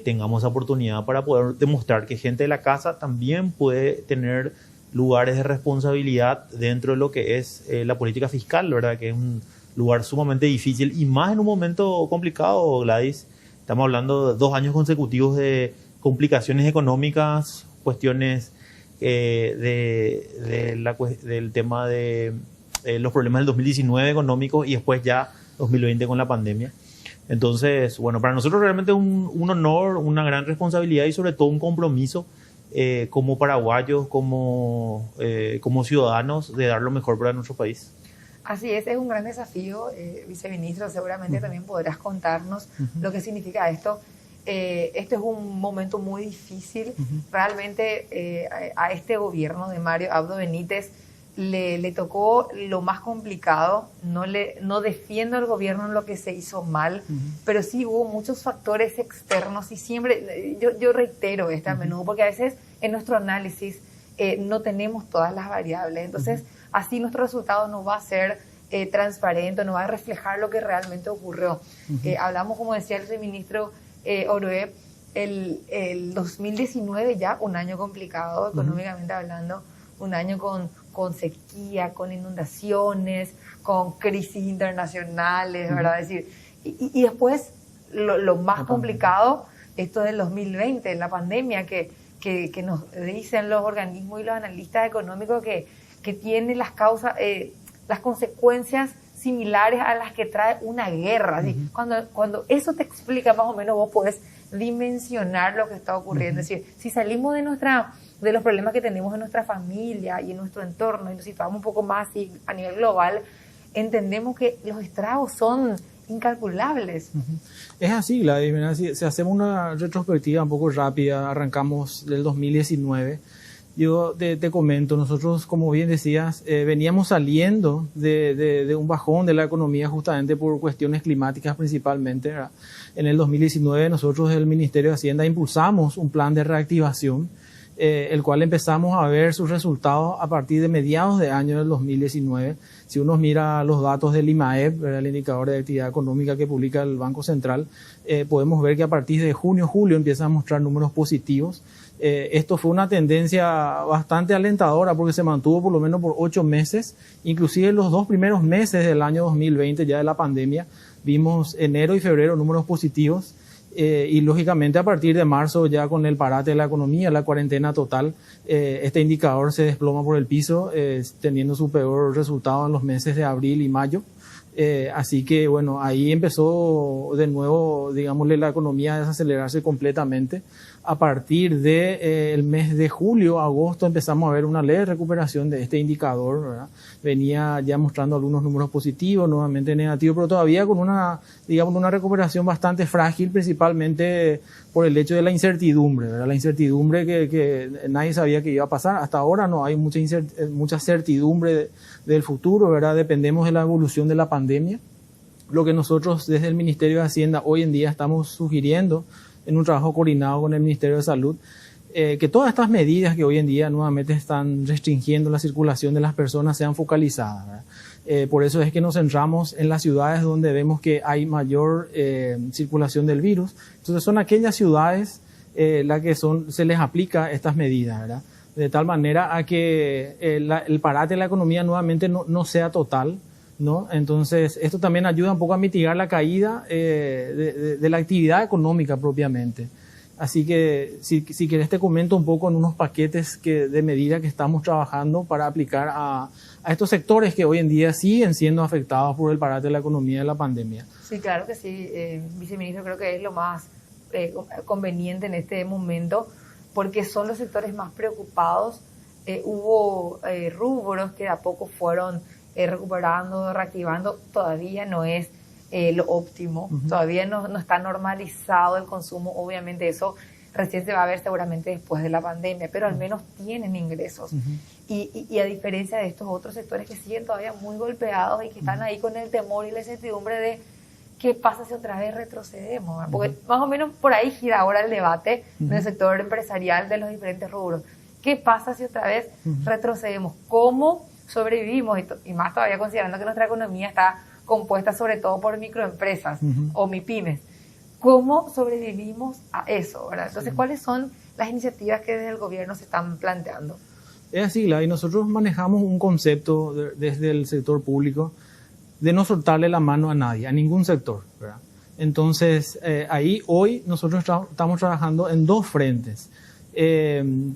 tengamos esa oportunidad para poder demostrar que gente de la casa también puede tener lugares de responsabilidad dentro de lo que es la política fiscal, ¿verdad? Que es un lugar sumamente difícil y más en un momento complicado, Gladys. Estamos hablando de 2 años consecutivos de complicaciones económicas, cuestiones del tema de los problemas del 2019 económicos y después ya 2020 con la pandemia. Entonces, bueno, para nosotros realmente es un honor, una gran responsabilidad y sobre todo un compromiso como paraguayos, como ciudadanos, de dar lo mejor para nuestro país. Así es un gran desafío, viceministro. Seguramente también podrás contarnos lo que significa esto. Este es un momento muy difícil. Realmente a este gobierno de Mario Abdo Benítez le tocó lo más complicado. No defiendo al gobierno en lo que se hizo mal, pero sí hubo muchos factores externos y siempre, yo reitero esto a menudo, porque a veces en nuestro análisis no tenemos todas las variables. Entonces, así nuestro resultado no va a ser transparente, no va a reflejar lo que realmente ocurrió. Hablamos, como decía el ministro Orué, el 2019 ya un año complicado económicamente hablando, un año con sequía, con inundaciones, con crisis internacionales, ¿verdad? Es decir, y después lo más complicado, esto del 2020, la pandemia que nos dicen los organismos y los analistas económicos que tiene las causas, las consecuencias similares a las que trae una guerra. ¿Sí? Cuando eso te explica más o menos, vos podés dimensionar lo que está ocurriendo. Es decir, si salimos de los problemas que tenemos en nuestra familia y en nuestro entorno y nos situamos un poco más así, a nivel global, entendemos que los estragos son incalculables. Es así, Gladys. Si hacemos una retrospectiva un poco rápida, arrancamos del 2019. Yo te comento, nosotros, como bien decías, veníamos saliendo de un bajón de la economía justamente por cuestiones climáticas principalmente, ¿verdad? En el 2019 nosotros del Ministerio de Hacienda impulsamos un plan de reactivación, el cual empezamos a ver sus resultados a partir de mediados de año del 2019. Si uno mira los datos del IMAEP, ¿verdad? El indicador de actividad económica que publica el Banco Central, podemos ver que a partir de junio, julio empiezan a mostrar números positivos. Esto fue una tendencia bastante alentadora porque se mantuvo por lo menos por 8 meses, inclusive los 2 primeros meses del año 2020 ya de la pandemia, vimos enero y febrero números positivos y lógicamente a partir de marzo ya con el parate de la economía, la cuarentena total, este indicador se desploma por el piso, teniendo su peor resultado en los meses de abril y mayo. Así que bueno, ahí empezó de nuevo, digámosle, la economía a desacelerarse completamente. A partir de el mes de julio, agosto, empezamos a ver una leve recuperación de este indicador, ¿verdad? Venía ya mostrando algunos números positivos, nuevamente negativos, pero todavía con una recuperación bastante frágil, principalmente por el hecho de la incertidumbre, ¿verdad? La incertidumbre que nadie sabía que iba a pasar. Hasta ahora no hay mucha certidumbre del futuro, ¿verdad? Dependemos de la evolución de la pandemia. Lo que nosotros desde el Ministerio de Hacienda hoy en día estamos sugiriendo en un trabajo coordinado con el Ministerio de Salud, que todas estas medidas que hoy en día nuevamente están restringiendo la circulación de las personas sean focalizadas, ¿verdad? Por eso es que nos centramos en las ciudades donde vemos que hay mayor circulación del virus. Entonces son aquellas ciudades las que se les aplica estas medidas, ¿verdad? De tal manera a que el parate de la economía nuevamente no sea total, ¿no? Entonces, esto también ayuda un poco a mitigar la caída de la actividad económica propiamente. Así que, si querés, te comento un poco en unos paquetes de medida que estamos trabajando para aplicar a estos sectores que hoy en día siguen siendo afectados por el parate de la economía de la pandemia. Sí, claro que sí, viceministro, creo que es lo más conveniente en este momento, porque son los sectores más preocupados. Hubo rubros que de a poco fueron recuperando, reactivando. Todavía no es lo óptimo. Todavía no está normalizado el consumo. Obviamente eso recién se va a ver seguramente después de la pandemia, pero al menos tienen ingresos. Y a diferencia de estos otros sectores que siguen todavía muy golpeados y que están ahí con el temor y la incertidumbre de qué pasa si otra vez retrocedemos, ¿verdad? Porque más o menos por ahí gira ahora el debate en el sector empresarial de los diferentes rubros. ¿Qué pasa si otra vez retrocedemos? ¿Cómo sobrevivimos? Y más todavía considerando que nuestra economía está compuesta sobre todo por microempresas o MIPYMES. ¿Cómo sobrevivimos a eso, verdad? Entonces, ¿cuáles son las iniciativas que desde el gobierno se están planteando? Es así, y nosotros manejamos un concepto desde el sector público de no soltarle la mano a nadie, a ningún sector, ¿verdad? Entonces, ahí hoy nosotros estamos trabajando en dos frentes.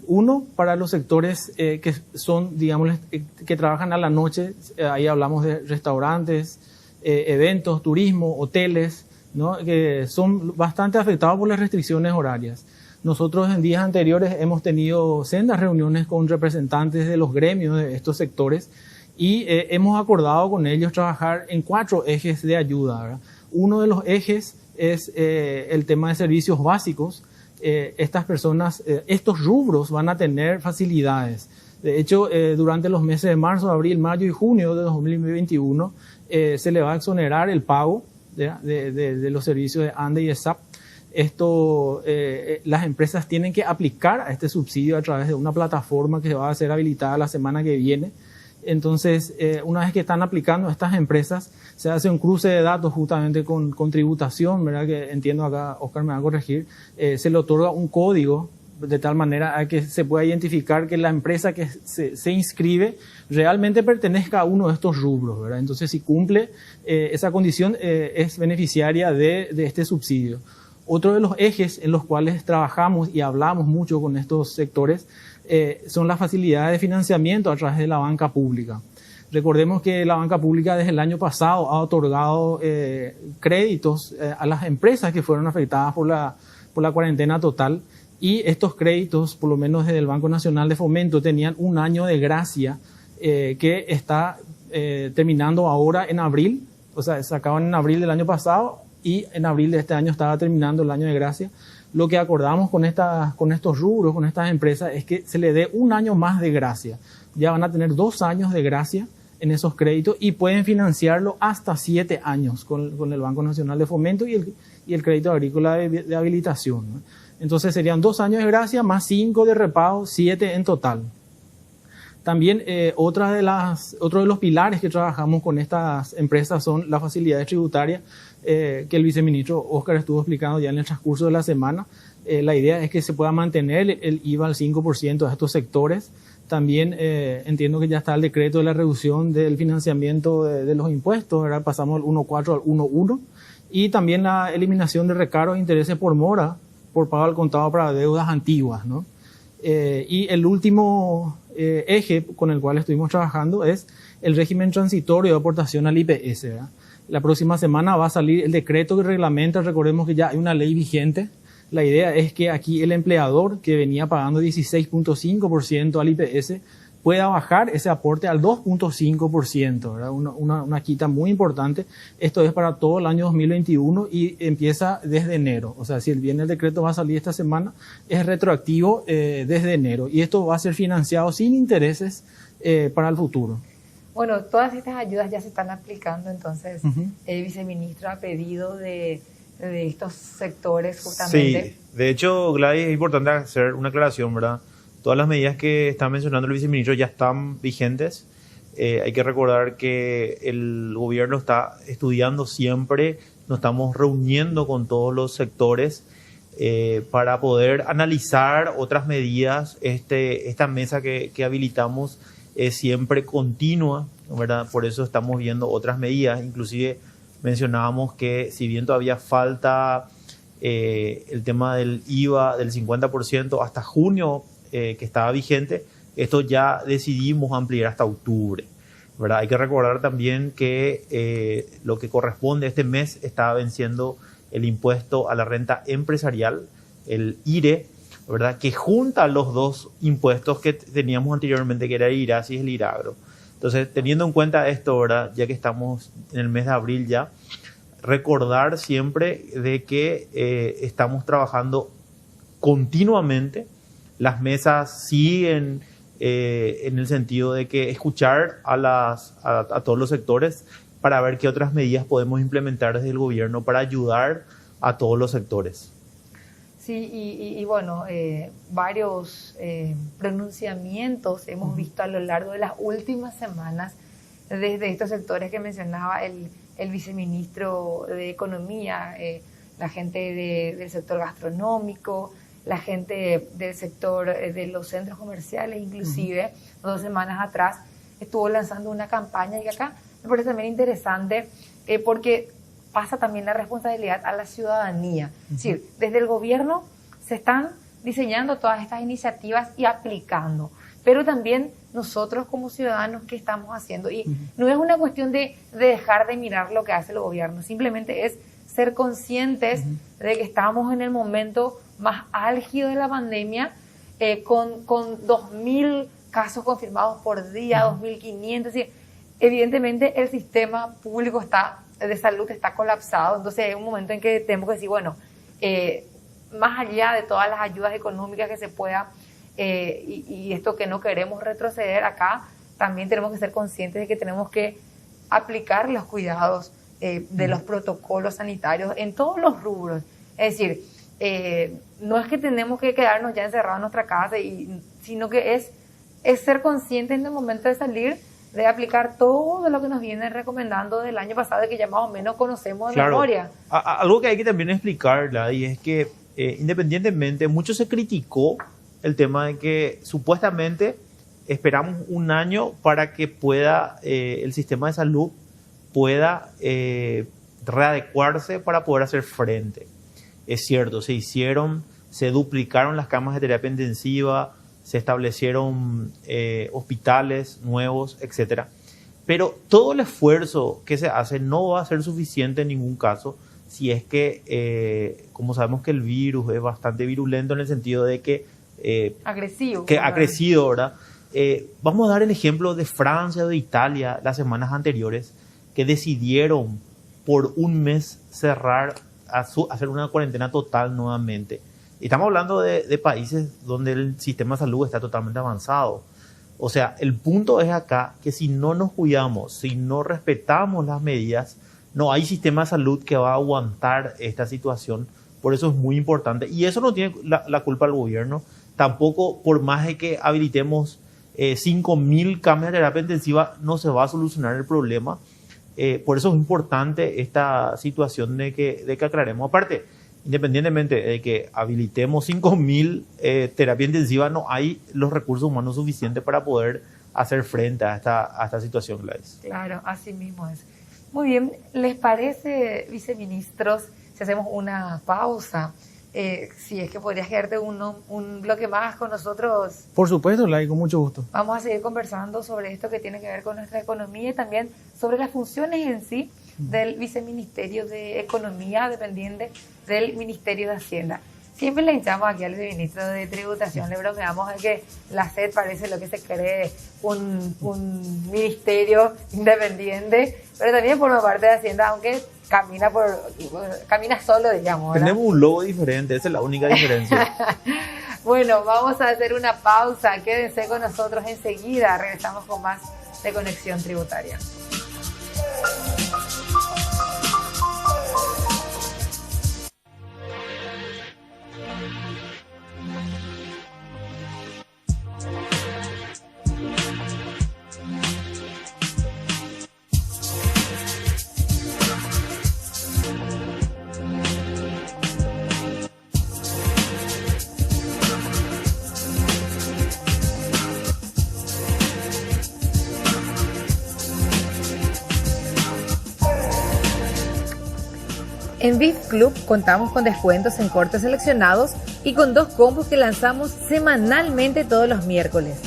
Uno, para los sectores que son, digamos, que trabajan a la noche, ahí hablamos de restaurantes, eventos, turismo, hoteles, ¿no? Que son bastante afectados por las restricciones horarias. Nosotros en días anteriores hemos tenido sendas reuniones con representantes de los gremios de estos sectores y hemos acordado con ellos trabajar en 4 ejes de ayuda, ¿verdad? Uno de los ejes es el tema de servicios básicos. Estas personas, estos rubros van a tener facilidades. De hecho, durante los meses de marzo, abril, mayo y junio de 2021 se le va a exonerar el pago de los servicios de ANDE y de SAP. Esto, las empresas tienen que aplicar a este subsidio a través de una plataforma que va a ser habilitada la semana que viene. Entonces, una vez que están aplicando estas empresas, se hace un cruce de datos justamente con tributación, ¿verdad? Que entiendo acá, Oscar me va a corregir, se le otorga un código de tal manera a que se pueda identificar que la empresa que se inscribe realmente pertenezca a uno de estos rubros, ¿verdad? Entonces, si cumple esa condición, es beneficiaria de este subsidio. Otro de los ejes en los cuales trabajamos y hablamos mucho con estos sectores son las facilidades de financiamiento a través de la banca pública. Recordemos que la banca pública desde el año pasado ha otorgado créditos a las empresas que fueron afectadas por la cuarentena total, y estos créditos, por lo menos desde el Banco Nacional de Fomento, tenían un año de gracia que está terminando ahora en abril. O sea, se acaban en abril del año pasado y en abril de este año estaba terminando el año de gracia. Lo que acordamos con estos rubros, con estas empresas, es que se le dé un año más de gracia. Ya van a tener 2 años de gracia en esos créditos y pueden financiarlo hasta 7 años con el Banco Nacional de Fomento y el crédito agrícola de habilitación, ¿no? Entonces serían 2 años de gracia más 5 de repago, 7 en total. También otro de los pilares que trabajamos con estas empresas son las facilidades tributarias que el viceministro Oscar estuvo explicando ya en el transcurso de la semana. La idea es que se pueda mantener el IVA al 5% de estos sectores. También entiendo que ya está el decreto de la reducción del financiamiento de los impuestos, ¿verdad? Pasamos del 1.4 al 1.1. Y también la eliminación de recargos e intereses por mora por pago al contado para deudas antiguas, ¿no? Y el último eje con el cual estuvimos trabajando es el régimen transitorio de aportación al IPS, ¿verdad? La próxima semana va a salir el decreto que reglamenta, recordemos que ya hay una ley vigente. La idea es que aquí el empleador que venía pagando 16.5% al IPS pueda bajar ese aporte al 2.5%, ¿verdad? Una quita muy importante. Esto es para todo el año 2021 y empieza desde enero. O sea, si bien el decreto va a salir esta semana, es retroactivo desde enero. Y esto va a ser financiado sin intereses para el futuro. Bueno, todas estas ayudas ya se están aplicando, entonces el viceministro ha pedido de estos sectores justamente. Sí, de hecho, Gladys, es importante hacer una aclaración, ¿verdad? Todas las medidas que está mencionando el viceministro ya están vigentes. Hay que recordar que el gobierno está estudiando siempre, nos estamos reuniendo con todos los sectores para poder analizar otras medidas. Esta mesa que habilitamos es siempre continua, ¿verdad? Por eso estamos viendo otras medidas. Inclusive mencionábamos que si bien todavía falta el tema del IVA del 50% hasta junio, que estaba vigente, esto ya decidimos ampliar hasta octubre, ¿verdad? Hay que recordar también que lo que corresponde este mes está venciendo el impuesto a la renta empresarial, el IRE, ¿verdad? Que junta los dos impuestos que teníamos anteriormente, que era el IRASI y el IRAGRO. Entonces, teniendo en cuenta esto, ¿verdad? Ya que estamos en el mes de abril ya, recordar siempre de que estamos trabajando continuamente. Las mesas siguen en el sentido de que escuchar a todos los sectores para ver qué otras medidas podemos implementar desde el gobierno para ayudar a todos los sectores. Sí, y bueno, varios pronunciamientos hemos visto a lo largo de las últimas semanas desde estos sectores que mencionaba el viceministro de Economía, la gente del sector gastronómico, la gente del sector de los centros comerciales, inclusive 2 semanas atrás estuvo lanzando una campaña, y acá me parece también interesante porque pasa también la responsabilidad a la ciudadanía. Es decir, desde el gobierno se están diseñando todas estas iniciativas y aplicando, pero también nosotros como ciudadanos, ¿qué estamos haciendo? Y no es una cuestión de dejar de mirar lo que hace el gobierno, simplemente es ser conscientes de que estamos en el momento más álgido de la pandemia, con 2.000 casos confirmados por día, 2.500, es decir, evidentemente el sistema público de salud está colapsado, entonces es un momento en que tenemos que decir, bueno, más allá de todas las ayudas económicas que se pueda, y esto que no queremos retroceder acá, también tenemos que ser conscientes de que tenemos que aplicar los cuidados de los protocolos sanitarios en todos los rubros. Es decir, no es que tenemos que quedarnos ya encerrados en nuestra casa, sino que es ser conscientes en el momento de salir, de aplicar todo lo que nos viene recomendando del año pasado, que ya más o menos conocemos de memoria. Algo que hay que también explicar, y es que independientemente, mucho se criticó el tema de que supuestamente esperamos un año para que pueda el sistema de salud pueda readecuarse para poder hacer frente. Es cierto, se duplicaron las camas de terapia intensiva, se establecieron hospitales nuevos, etc. Pero todo el esfuerzo que se hace no va a ser suficiente en ningún caso si es que, como sabemos que el virus es bastante virulento en el sentido de que... agresivo, ¿verdad? Vamos a dar el ejemplo de Francia o de Italia las semanas anteriores, que decidieron por un mes cerrar, hacer una cuarentena total nuevamente. Estamos hablando de países donde el sistema de salud está totalmente avanzado. O sea, el punto es acá que si no nos cuidamos, si no respetamos las medidas, no hay sistema de salud que va a aguantar esta situación. Por eso es muy importante. Y eso no tiene la culpa del gobierno. Tampoco, por más de que habilitemos 5.000 camas de terapia intensiva, no se va a solucionar el problema. Por eso es importante esta situación de que aclaremos. Aparte, independientemente de que habilitemos 5.000 terapia intensiva, no hay los recursos humanos suficientes para poder hacer frente a esta situación, Gladys. Claro, así mismo es. Muy bien, ¿les parece, viceministros, si hacemos una pausa? Si es que podrías quedarte un bloque más con nosotros. Por supuesto, Lai, con mucho gusto. Vamos a seguir conversando sobre esto que tiene que ver con nuestra economía y también sobre las funciones en sí del Viceministerio de Economía, dependiente del Ministerio de Hacienda. Siempre le hinchamos aquí al viceministro de Tributación, le bromeamos de que la SED parece lo que se cree un ministerio independiente, pero también forma parte de Hacienda, aunque camina solo, digamos, ¿verdad? Tenemos un logo diferente, esa es la única diferencia. Bueno, vamos a hacer una pausa, quédense con nosotros enseguida, regresamos con más de Conexión Tributaria. En Beef Club contamos con descuentos en cortes seleccionados y con 2 combos que lanzamos semanalmente todos los miércoles.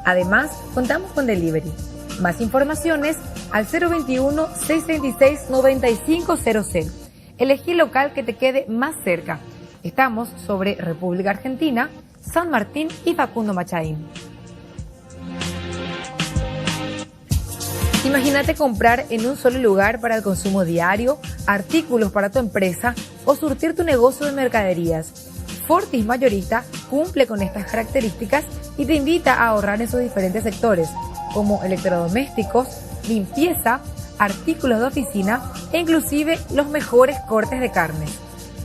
Además, contamos con delivery. Más informaciones al 021-636-9500. Elegí local que te quede más cerca. Estamos sobre República Argentina, San Martín y Facundo Machaín. Imagínate comprar en un solo lugar para el consumo diario, artículos para tu empresa o surtir tu negocio de mercaderías. Fortis Mayorista cumple con estas características y te invita a ahorrar en sus diferentes sectores, como electrodomésticos, limpieza, artículos de oficina e inclusive los mejores cortes de carne.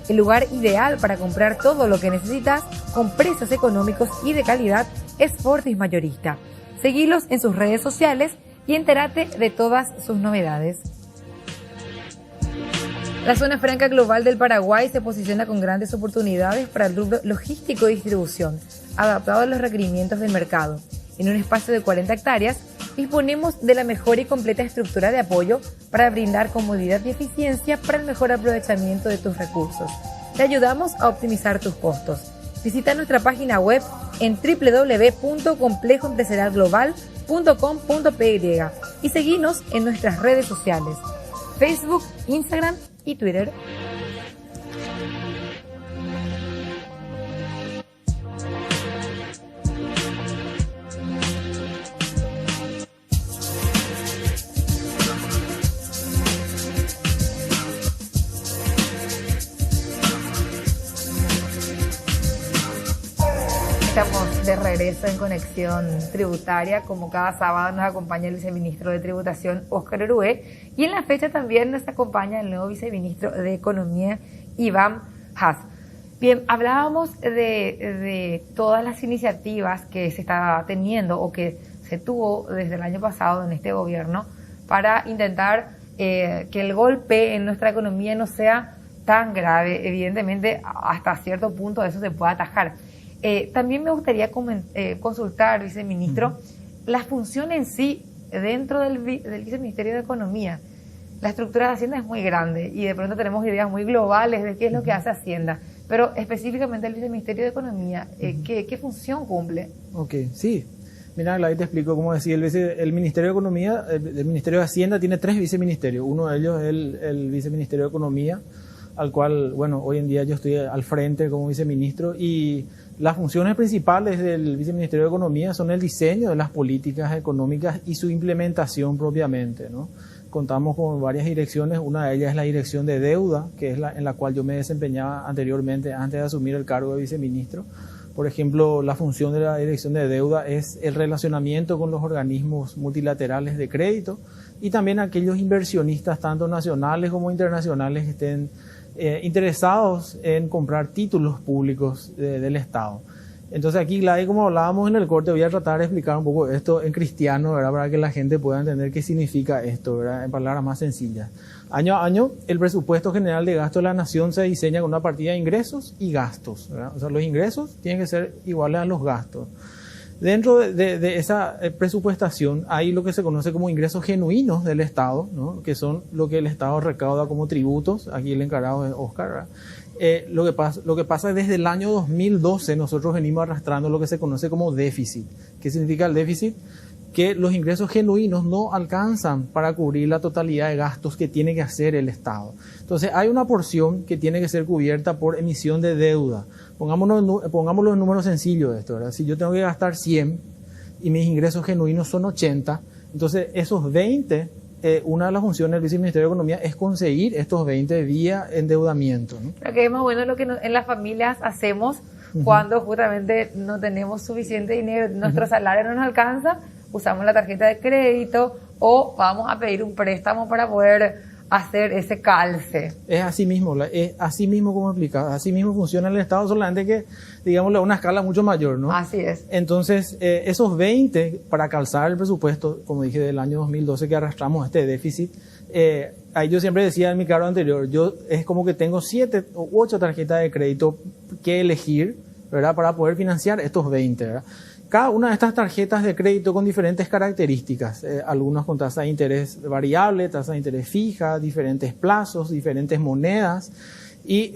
El lugar ideal para comprar todo lo que necesitas con precios económicos y de calidad es Fortis Mayorista. Seguilos en sus redes sociales y entérate de todas sus novedades. La zona franca global del Paraguay se posiciona con grandes oportunidades para el rubro logístico y distribución, adaptado a los requerimientos del mercado. En un espacio de 40 hectáreas, disponemos de la mejor y completa estructura de apoyo para brindar comodidad y eficiencia para el mejor aprovechamiento de tus recursos. Te ayudamos a optimizar tus costos. Visita nuestra página web en www.complejoempresarialglobal.com.py y seguinos en nuestras redes sociales, Facebook, Instagram y Twitter. Estamos de regreso en Conexión Tributaria. Como cada sábado nos acompaña el viceministro de Tributación, Óscar Orué, y en la fecha también nos acompaña el nuevo viceministro de Economía, Iván Haas. Bien, hablábamos de todas las iniciativas que se está teniendo o que se tuvo desde el año pasado en este gobierno para intentar que el golpe en nuestra economía no sea tan grave. Evidentemente, hasta cierto punto eso se puede atajar. También me gustaría consultar, viceministro, la función en sí dentro del viceministerio de Economía. La estructura de Hacienda es muy grande y de pronto tenemos ideas muy globales de qué es lo que hace Hacienda, pero específicamente el viceministerio de Economía, ¿qué función cumple? Ok, sí. Mira, ahí te explico. Como decía, el Ministerio de Economía, el Ministerio de Hacienda tiene 3 viceministerios. Uno de ellos es el Viceministerio de Economía, al cual, bueno, hoy en día yo estoy al frente como viceministro, y las funciones principales del Viceministerio de Economía son el diseño de las políticas económicas y su implementación propiamente, ¿no? Contamos con varias direcciones. Una de ellas es la dirección de deuda, que es en la cual yo me desempeñaba anteriormente, antes de asumir el cargo de viceministro. Por ejemplo, la función de la dirección de deuda es el relacionamiento con los organismos multilaterales de crédito y también aquellos inversionistas, tanto nacionales como internacionales, que estén interesados en comprar títulos públicos del Estado. Entonces aquí, Gladys, como hablábamos en el corte, voy a tratar de explicar un poco esto en cristiano, ¿verdad? Para que la gente pueda entender qué significa esto, ¿verdad? En palabras más sencillas. Año a año, el presupuesto general de gasto de la nación se diseña con una partida de ingresos y gastos, ¿verdad? O sea, los ingresos tienen que ser iguales a los gastos. Dentro de esa presupuestación hay lo que se conoce como ingresos genuinos del Estado, ¿no? Que son lo que el Estado recauda como tributos. Aquí el encargado es Óscar, ¿verdad? Lo que pasa es desde el año 2012 nosotros venimos arrastrando lo que se conoce como déficit. ¿Qué significa el déficit? Que los ingresos genuinos no alcanzan para cubrir la totalidad de gastos que tiene que hacer el Estado. Entonces hay una porción que tiene que ser cubierta por emisión de deuda. Pongámoslo en números sencillos de esto, ¿verdad? Si yo tengo que gastar 100 y mis ingresos genuinos son 80, entonces esos 20, una de las funciones del Viceministerio de Economía es conseguir estos 20 vía endeudamiento, ¿no? Lo que es más bueno lo que en las familias hacemos cuando justamente no tenemos suficiente dinero, nuestro salario no nos alcanza, usamos la tarjeta de crédito o vamos a pedir un préstamo para poder hacer ese calce. Es así mismo como explicaba, así mismo funciona el Estado, solamente que, digámoslo, a una escala mucho mayor, ¿no? Así es. Entonces, esos 20 para calzar el presupuesto, como dije, del año 2012 que arrastramos este déficit, ahí yo siempre decía en mi cargo anterior, es como que tengo 7 u 8 tarjetas de crédito que elegir, ¿verdad? Para poder financiar estos 20, ¿verdad? Cada una de estas tarjetas de crédito con diferentes características, algunos con tasa de interés variable, tasa de interés fija, diferentes plazos, diferentes monedas. Y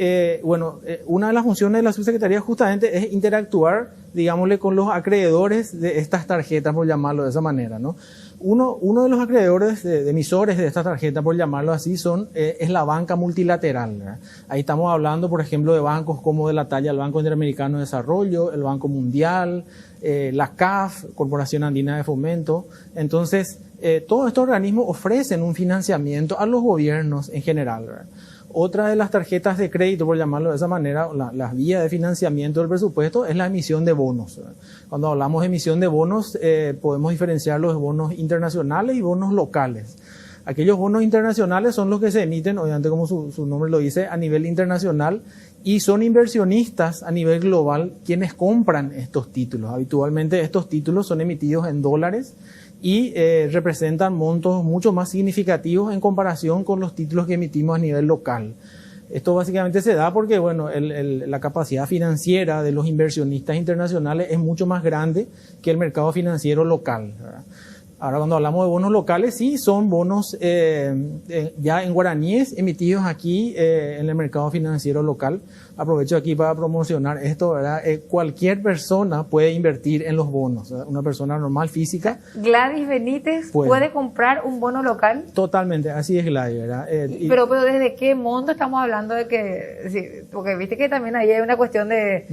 una de las funciones de la subsecretaría justamente es interactuar, digámosle, con los acreedores de estas tarjetas, por llamarlo de esa manera, ¿no? Uno de los acreedores de emisores de estas tarjetas, por llamarlo así, es la banca multilateral, ¿verdad? Ahí estamos hablando, por ejemplo, de bancos como de la talla el Banco Interamericano de Desarrollo, el Banco Mundial, la CAF, Corporación Andina de Fomento. Entonces, Todos estos organismos ofrecen un financiamiento a los gobiernos en general, ¿verdad? Otra de las tarjetas de crédito, por llamarlo de esa manera, las vías de financiamiento del presupuesto es la emisión de bonos, ¿verdad? Cuando hablamos de emisión de bonos, podemos diferenciar los bonos internacionales y bonos locales. Aquellos bonos internacionales son los que se emiten, obviamente como su nombre lo dice, a nivel internacional, y son inversionistas a nivel global quienes compran estos títulos. Habitualmente estos títulos son emitidos en dólares y representan montos mucho más significativos en comparación con los títulos que emitimos a nivel local. Esto básicamente se da porque, bueno, la capacidad financiera de los inversionistas internacionales es mucho más grande que el mercado financiero local, ¿verdad? Ahora, cuando hablamos de bonos locales, sí, son bonos ya en guaraníes emitidos aquí en el mercado financiero local. Aprovecho aquí para promocionar esto, ¿verdad? Cualquier persona puede invertir en los bonos, ¿verdad? Una persona normal, física. Gladys Benítez puede comprar un bono local. Totalmente, así es, Gladys, ¿verdad? Pero ¿desde qué monto estamos hablando de que...? Sí, porque viste que también ahí hay una cuestión de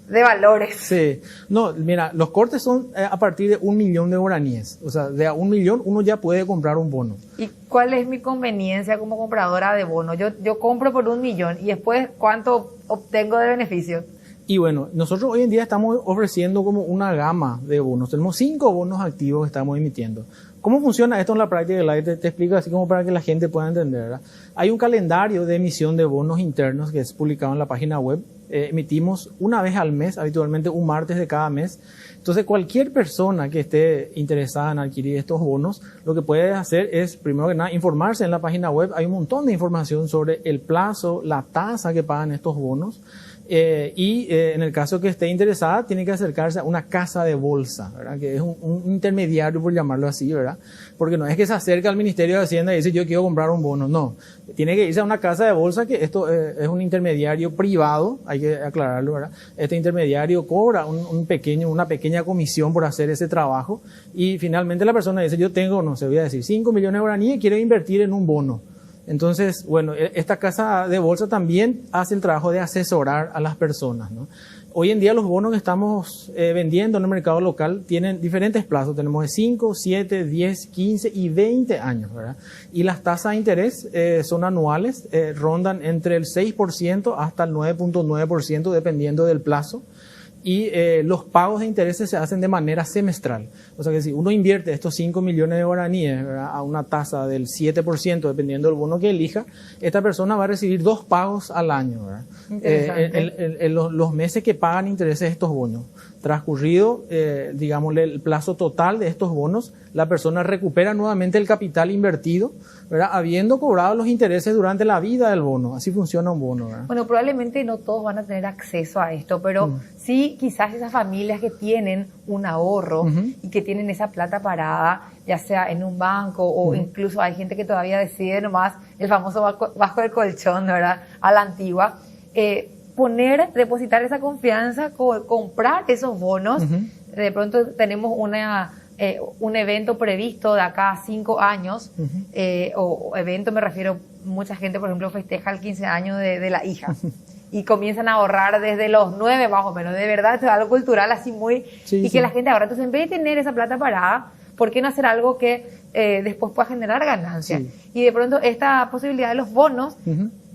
valores. Sí. No, mira, los cortes son a partir de 1 millón de guaraníes. O sea, de a 1 millón uno ya puede comprar un bono. ¿Y cuál es mi conveniencia como compradora de bonos? Yo compro por 1 millón y después, ¿cuánto obtengo de beneficio? Y bueno, nosotros hoy en día estamos ofreciendo como una gama de bonos. Tenemos 5 bonos activos que estamos emitiendo. ¿Cómo funciona esto en la práctica? Te explico así como para que la gente pueda entender, ¿verdad? Hay un calendario de emisión de bonos internos que es publicado en la página web. Emitimos una vez al mes, habitualmente un martes de cada mes. Entonces, cualquier persona que esté interesada en adquirir estos bonos, lo que puede hacer es, primero que nada, informarse en la página web. Hay un montón de información sobre el plazo, la tasa que pagan estos bonos. En el caso que esté interesada, tiene que acercarse a una casa de bolsa, ¿verdad? Que es un intermediario, por llamarlo así, ¿verdad? Porque no es que se acerque al Ministerio de Hacienda y dice yo quiero comprar un bono, no. Tiene que irse a una casa de bolsa, que esto es un intermediario privado, hay que aclararlo, ¿verdad? Este intermediario cobra una pequeña comisión por hacer ese trabajo y finalmente la persona dice yo tengo, no sé, voy a decir 5 millones de guaraníes y quiero invertir en un bono. Entonces, bueno, esta casa de bolsa también hace el trabajo de asesorar a las personas, ¿no? Hoy en día los bonos que estamos vendiendo en el mercado local tienen diferentes plazos. Tenemos de 5, 7, 10, 15 y 20 años, ¿verdad? Y las tasas de interés son anuales, rondan entre el 6% hasta el 9.9% dependiendo del plazo. Y los pagos de intereses se hacen de manera semestral. O sea que si uno invierte estos 5 millones de guaraníes, ¿verdad?, a una tasa del 7%, dependiendo del bono que elija, esta persona va a recibir 2 pagos al año, ¿verdad? Los meses que pagan intereses estos bonos. Transcurrido, digámosle, el plazo total de estos bonos, la persona recupera nuevamente el capital invertido, ¿verdad?, habiendo cobrado los intereses durante la vida del bono. Así funciona un bono, ¿verdad? Bueno, probablemente no todos van a tener acceso a esto, pero sí quizás esas familias que tienen un ahorro y que tienen esa plata parada, ya sea en un banco o incluso hay gente que todavía decide nomás el famoso bajo del colchón, ¿verdad?, a la antigua, depositar esa confianza, comprar esos bonos. De pronto tenemos un evento previsto de acá a 5 años, o evento me refiero, mucha gente por ejemplo festeja el 15 años de la hija y comienzan a ahorrar desde los 9 más o menos, de verdad, esto es algo cultural así muy, que la gente ahorra. Entonces en vez de tener esa plata parada, ¿por qué no hacer algo que después pueda generar ganancias? Y de pronto esta posibilidad de los bonos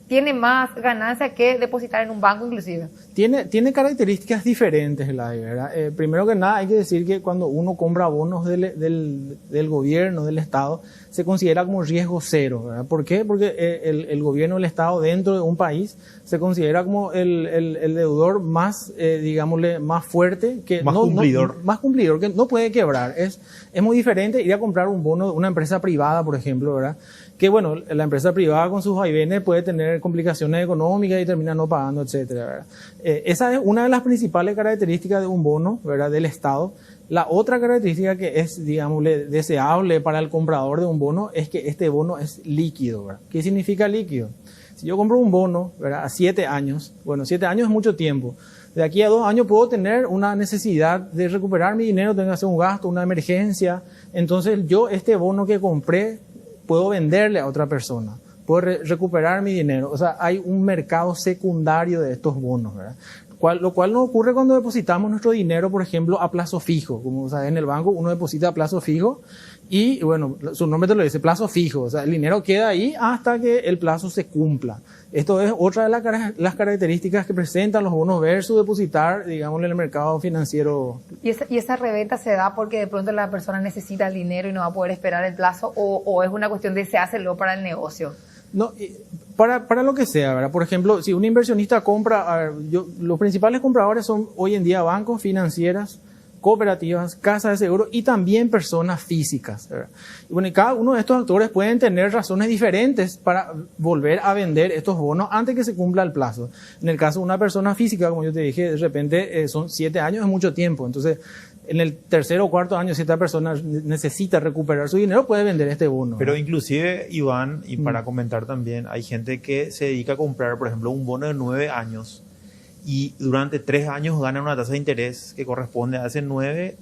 tiene más ganancia que depositar en un banco inclusive. Tiene características diferentes, Gladys, ¿verdad? Primero que nada hay que decir que cuando uno compra bonos del gobierno, del Estado, se considera como riesgo cero, ¿verdad? ¿Por qué? Porque el gobierno, el Estado dentro de un país se considera como el deudor más, digámosle, más fuerte, que más cumplidor. Más cumplidor, que no puede quebrar. Es muy diferente ir a comprar un bono de una empresa privada, por ejemplo, ¿verdad? Que bueno, la empresa privada con sus vaivenes puede tener complicaciones económicas y termina no pagando, etcétera, ¿verdad? Esa es una de las principales características de un bono, ¿verdad?, del Estado. La otra característica que es, digámosle, deseable para el comprador de un bono es que este bono es líquido, ¿verdad? ¿Qué significa líquido? Si yo compro un bono, ¿verdad?, a 7 años, bueno, 7 años es mucho tiempo. De aquí a 2 años puedo tener una necesidad de recuperar mi dinero, tengo que hacer un gasto, una emergencia. Entonces yo este bono que compré puedo venderle a otra persona, puedo recuperar mi dinero. O sea, hay un mercado secundario de estos bonos, ¿verdad? Lo cual no ocurre cuando depositamos nuestro dinero, por ejemplo, a plazo fijo. Como sabes, en el banco uno deposita a plazo fijo y, bueno, su nombre te lo dice, plazo fijo. O sea, el dinero queda ahí hasta que el plazo se cumpla. Esto es otra de las características que presentan los bonos versus depositar, digamos, en el mercado financiero. ¿Y esa reventa se da porque de pronto la persona necesita el dinero y no va a poder esperar el plazo o es una cuestión de se hace luego para el negocio? No, para lo que sea, ¿verdad? Por ejemplo, si un inversionista compra, los principales compradores son hoy en día bancos, financieras, cooperativas, casas de seguro y también personas físicas, ¿verdad? Y bueno, y cada uno de estos actores pueden tener razones diferentes para volver a vender estos bonos antes que se cumpla el plazo. En el caso de una persona física, como yo te dije, de repente son 7 años, es mucho tiempo. Entonces, en el tercer o cuarto año, si esta persona necesita recuperar su dinero, puede vender este bono. Pero inclusive, Iván, y para comentar también, hay gente que se dedica a comprar, por ejemplo, un bono de 9 años y durante 3 años gana una tasa de interés que corresponde a ese 9,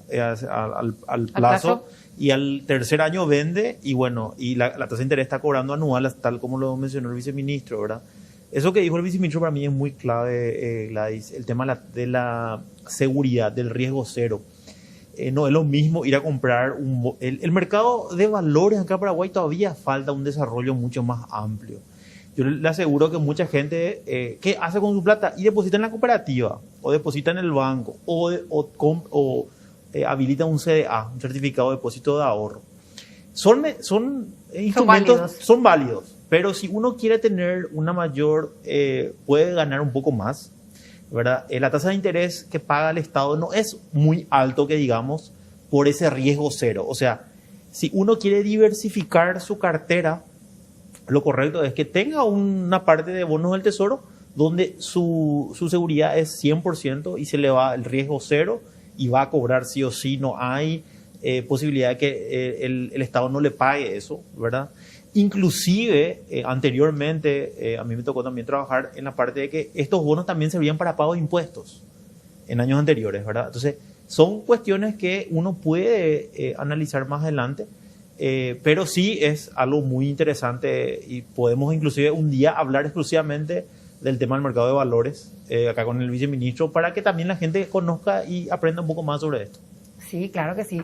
al plazo, y al tercer año vende y bueno, y la tasa de interés está cobrando anual, tal como lo mencionó el viceministro, ¿verdad? Eso que dijo el viceministro para mí es muy clave, Gladys, el tema de la seguridad, del riesgo cero. No es lo mismo ir a comprar el mercado de valores acá en Paraguay todavía falta un desarrollo mucho más amplio. Yo le aseguro que mucha gente ¿qué hace con su plata? Y deposita en la cooperativa, o deposita en el banco, o habilita un CDA, un certificado de depósito de ahorro. Son instrumentos, son válidos, pero si uno quiere tener una mayor, puede ganar un poco más, ¿verdad? La tasa de interés que paga el Estado no es muy alto, que digamos, por ese riesgo cero. O sea, si uno quiere diversificar su cartera, lo correcto es que tenga una parte de bonos del Tesoro donde su seguridad es 100% y se le va el riesgo cero y va a cobrar sí o sí. No hay posibilidad de que el Estado no le pague eso, ¿verdad? Inclusive, anteriormente, a mí me tocó también trabajar en la parte de que estos bonos también servían para pago de impuestos en años anteriores, ¿verdad? Entonces, son cuestiones que uno puede analizar más adelante, pero sí es algo muy interesante y podemos inclusive un día hablar exclusivamente del tema del mercado de valores, acá con el viceministro, para que también la gente conozca y aprenda un poco más sobre esto. Sí, claro que sí.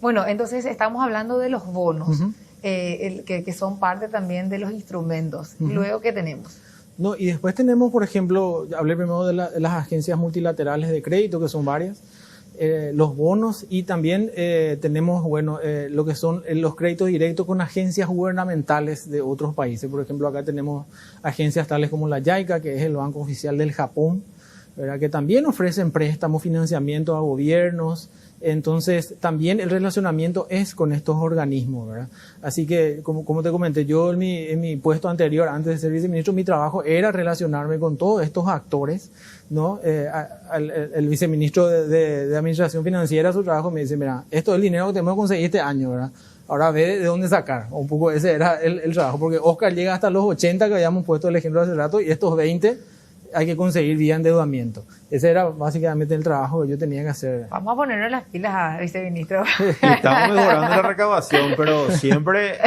Bueno, entonces estamos hablando de los bonos. Que son parte también de los instrumentos. Luego, ¿qué tenemos? No, y después tenemos, por ejemplo, hablé primero de las agencias multilaterales de crédito, que son varias, los bonos, y también tenemos, bueno, lo que son los créditos directos con agencias gubernamentales de otros países. Por ejemplo, acá tenemos agencias tales como la JICA, que es el Banco Oficial del Japón, ¿verdad? Que también ofrecen préstamos, financiamiento a gobiernos. Entonces, también el relacionamiento es con estos organismos, ¿verdad? Así que, como te comenté, yo en mi puesto anterior, antes de ser viceministro, mi trabajo era relacionarme con todos estos actores, ¿no? El viceministro de Administración Financiera, su trabajo me dice, mira, esto es el dinero que tenemos que conseguir este año, ¿verdad? Ahora ve de dónde sacar. Un poco ese era el trabajo, porque Oscar llega hasta los 80, que habíamos puesto el ejemplo hace rato, y estos 20 hay que conseguir vía endeudamiento. Ese era básicamente el trabajo que yo tenía que hacer. Vamos a ponernos las pilas, viceministro. Estamos mejorando la recaudación, pero siempre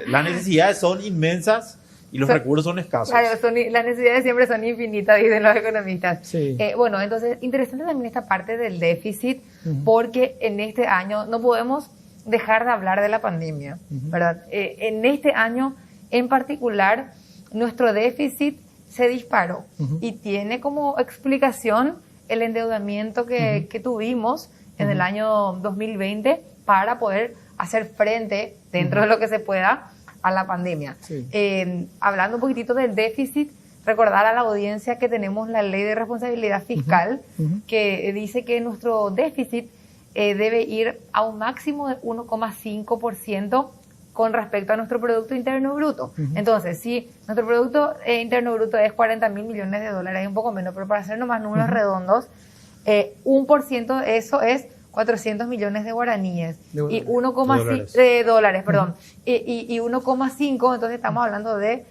las necesidades son inmensas y los recursos son escasos. Claro, las necesidades siempre son infinitas, dicen los economistas. Sí. Bueno, entonces, interesante también esta parte del déficit, porque en este año no podemos dejar de hablar de la pandemia, ¿verdad? En este año, en particular, nuestro déficit se disparó y tiene como explicación el endeudamiento que tuvimos en el año 2020 para poder hacer frente, dentro de lo que se pueda, a la pandemia. Sí. Hablando un poquitito del déficit, recordar a la audiencia que tenemos la Ley de Responsabilidad Fiscal, que dice que nuestro déficit debe ir a un máximo de 1,5% con respecto a nuestro Producto Interno Bruto. Entonces, si nuestro Producto Interno Bruto es 40.000 millones de dólares, un poco menos, pero para hacer nomás números redondos, 1% de eso es 400 millones de guaraníes y 1,5 de dólares, perdón, y 1,5, entonces estamos hablando de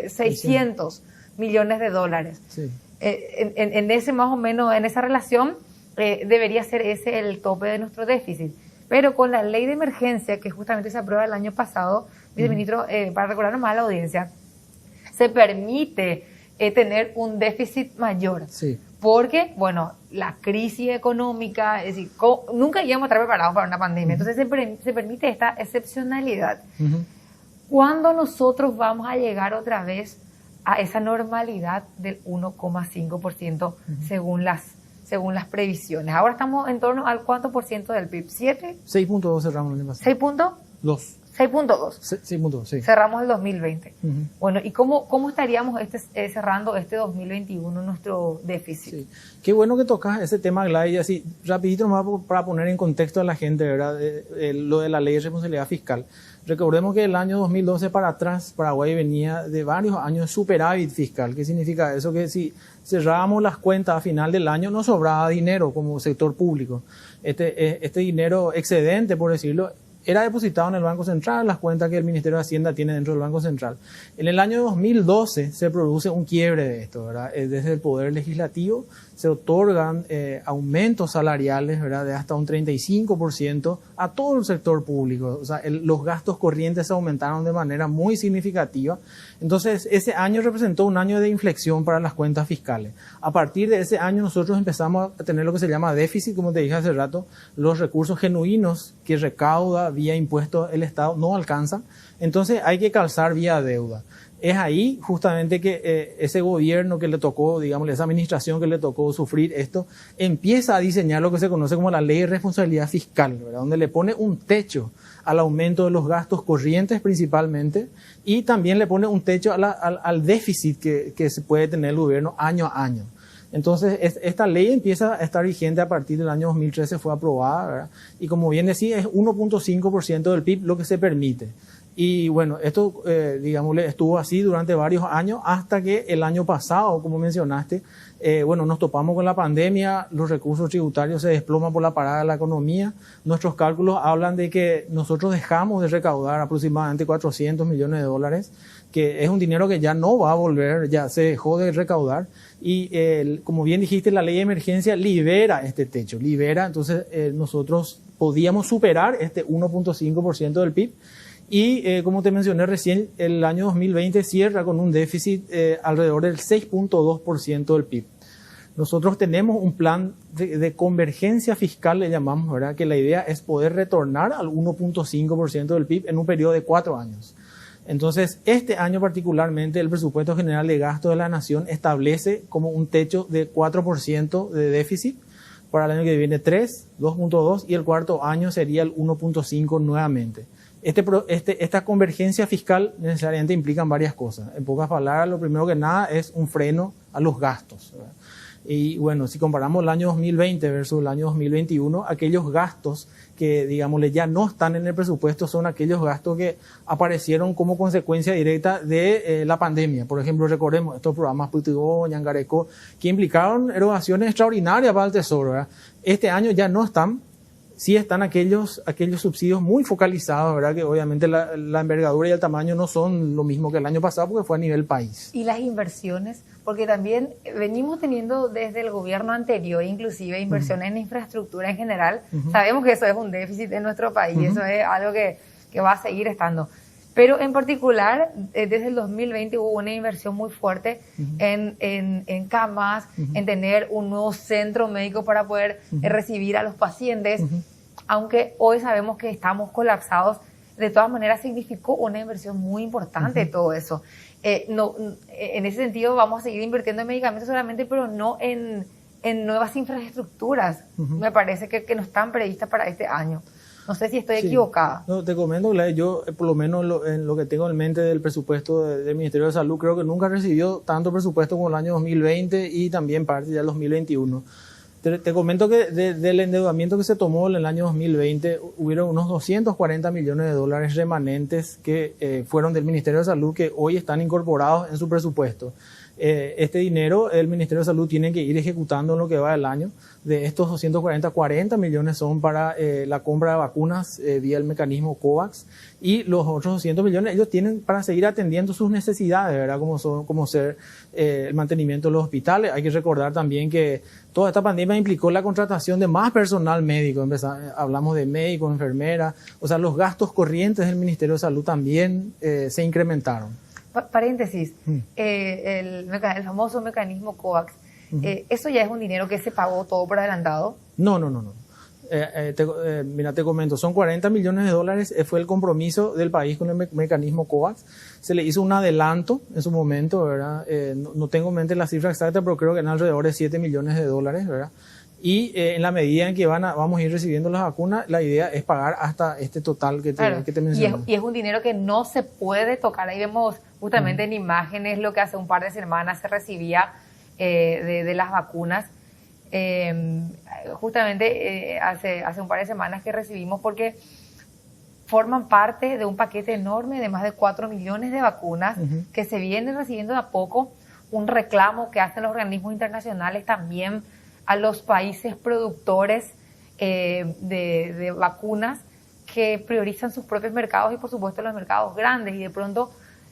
600 millones de dólares. Sí. En ese más o menos, en esa relación, debería ser ese el tope de nuestro déficit. Pero con la ley de emergencia, que justamente se aprueba el año pasado, viceministro, para recordar más a la audiencia, se permite tener un déficit mayor. Sí. porque, bueno, la crisis económica, es decir, nunca íbamos a estar preparados para una pandemia, entonces se permite esta excepcionalidad. ¿Cuándo nosotros vamos a llegar otra vez a esa normalidad del 1,5% según las previsiones? Ahora estamos en torno al ¿cuánto por ciento del PIB? ¿7? 6.2 cerramos el año pasado. ¿6.2? 6.2. Sí. Cerramos el 2020. Bueno, ¿y cómo estaríamos cerrando este 2021 nuestro déficit? Sí. Qué bueno que tocas ese tema, Gladys, así rapidito nomás para poner en contexto a la gente, ¿verdad? Lo de la ley de responsabilidad fiscal. Recordemos que el año 2012 para atrás, Paraguay venía de varios años de superávit fiscal. ¿Qué significa eso? Que si cerrábamos las cuentas a final del año no sobraba dinero como sector público. Este dinero excedente, por decirlo, era depositado en el Banco Central, las cuentas que el Ministerio de Hacienda tiene dentro del Banco Central. En el año 2012 se produce un quiebre de esto, ¿verdad? Desde el Poder Legislativo se otorgan aumentos salariales, ¿verdad?, de hasta un 35% a todo el sector público. O sea, los gastos corrientes se aumentaron de manera muy significativa. Entonces, ese año representó un año de inflexión para las cuentas fiscales. A partir de ese año nosotros empezamos a tener lo que se llama déficit, como te dije hace rato. Los recursos genuinos que recauda vía impuestos el Estado no alcanzan. Entonces, hay que calzar vía deuda. Es ahí justamente que ese gobierno que le tocó, digamos, esa administración que le tocó sufrir esto, empieza a diseñar lo que se conoce como la ley de responsabilidad fiscal, ¿verdad?, donde le pone un techo al aumento de los gastos corrientes principalmente, y también le pone un techo al déficit que se puede tener el gobierno año a año. Entonces, esta ley empieza a estar vigente a partir del año 2013, fue aprobada, ¿verdad? Y como bien decía, es 1.5% del PIB lo que se permite. Y bueno, esto, digámosle, estuvo así durante varios años hasta que el año pasado, como mencionaste, bueno, nos topamos con la pandemia, los recursos tributarios se desploman por la parada de la economía. Nuestros cálculos hablan de que nosotros dejamos de recaudar aproximadamente 400 millones de dólares, que es un dinero que ya no va a volver, ya se dejó de recaudar. Y como bien dijiste, la ley de emergencia libera este techo, entonces nosotros podíamos superar este 1.5% del PIB. Y como te mencioné recién, el año 2020 cierra con un déficit alrededor del 6.2% del PIB. Nosotros tenemos un plan de convergencia fiscal, le llamamos, ¿verdad?, que la idea es poder retornar al 1.5% del PIB en un periodo de 4 años. Entonces, este año particularmente, el Presupuesto General de Gasto de la Nación establece como un techo de 4% de déficit. Para el año que viene 3, 2.2 y el cuarto año sería el 1.5 nuevamente. Esta convergencia fiscal necesariamente implica varias cosas. En pocas palabras, lo primero que nada es un freno a los gastos, ¿verdad? Y bueno, si comparamos el año 2020 versus el año 2021, aquellos gastos que, digámosle, ya no están en el presupuesto son aquellos gastos que aparecieron como consecuencia directa de la pandemia. Por ejemplo, recordemos estos programas Putigó, Ñangareco, que implicaron erogaciones extraordinarias para el Tesoro, ¿verdad? Este año ya no están. Sí están aquellos subsidios muy focalizados, ¿verdad?, que obviamente la envergadura y el tamaño no son lo mismo que el año pasado porque fue a nivel país. Y las inversiones, porque también venimos teniendo desde el gobierno anterior, inclusive inversiones en infraestructura en general. Sabemos que eso es un déficit en nuestro país, eso es algo que va a seguir estando. Pero en particular, desde el 2020 hubo una inversión muy fuerte en camas, en tener un nuevo centro médico para poder recibir a los pacientes. Aunque hoy sabemos que estamos colapsados, de todas maneras significó una inversión muy importante todo eso. En ese sentido vamos a seguir invirtiendo en medicamentos solamente, pero no en nuevas infraestructuras. Me parece que no están previstas para este año. No sé si estoy equivocada. No, te comento, Gladys, yo por lo menos en lo que tengo en mente del presupuesto del Ministerio de Salud, creo que nunca recibió tanto presupuesto como el año 2020 y también parte del 2021. Te comento que del endeudamiento que se tomó en el año 2020, hubieron unos 240 millones de dólares remanentes que fueron del Ministerio de Salud que hoy están incorporados en su presupuesto. Este dinero el Ministerio de Salud tiene que ir ejecutando en lo que va del año. De estos 40 millones son para la compra de vacunas vía el mecanismo COVAX, y los otros 200 millones ellos tienen para seguir atendiendo sus necesidades, ¿verdad?, como ser el mantenimiento de los hospitales. Hay que recordar también que toda esta pandemia implicó la contratación de más personal médico. Hablamos de médicos, enfermeras, o sea, los gastos corrientes del Ministerio de Salud también se incrementaron. Paréntesis, el famoso mecanismo COVAX, ¿Eso ya es un dinero que se pagó todo por adelantado? No. Mira, te comento, son 40 millones de dólares, fue el compromiso del país con el mecanismo COVAX. Se le hizo un adelanto en su momento, ¿verdad? No tengo en mente la cifra exacta, pero creo que eran alrededor de 7 millones de dólares, ¿verdad? Y en la medida en que vamos a ir recibiendo las vacunas, la idea es pagar hasta este total que te mencioné. Y es un dinero que no se puede tocar. Ahí vemos justamente en imágenes lo que hace un par de semanas se recibía de las vacunas. Justamente hace un par de semanas que recibimos, porque forman parte de un paquete enorme de más de 4 millones de vacunas que se vienen recibiendo de a poco. Un reclamo que hacen los organismos internacionales también a los países productores de vacunas, que priorizan sus propios mercados y por supuesto los mercados grandes, y de pronto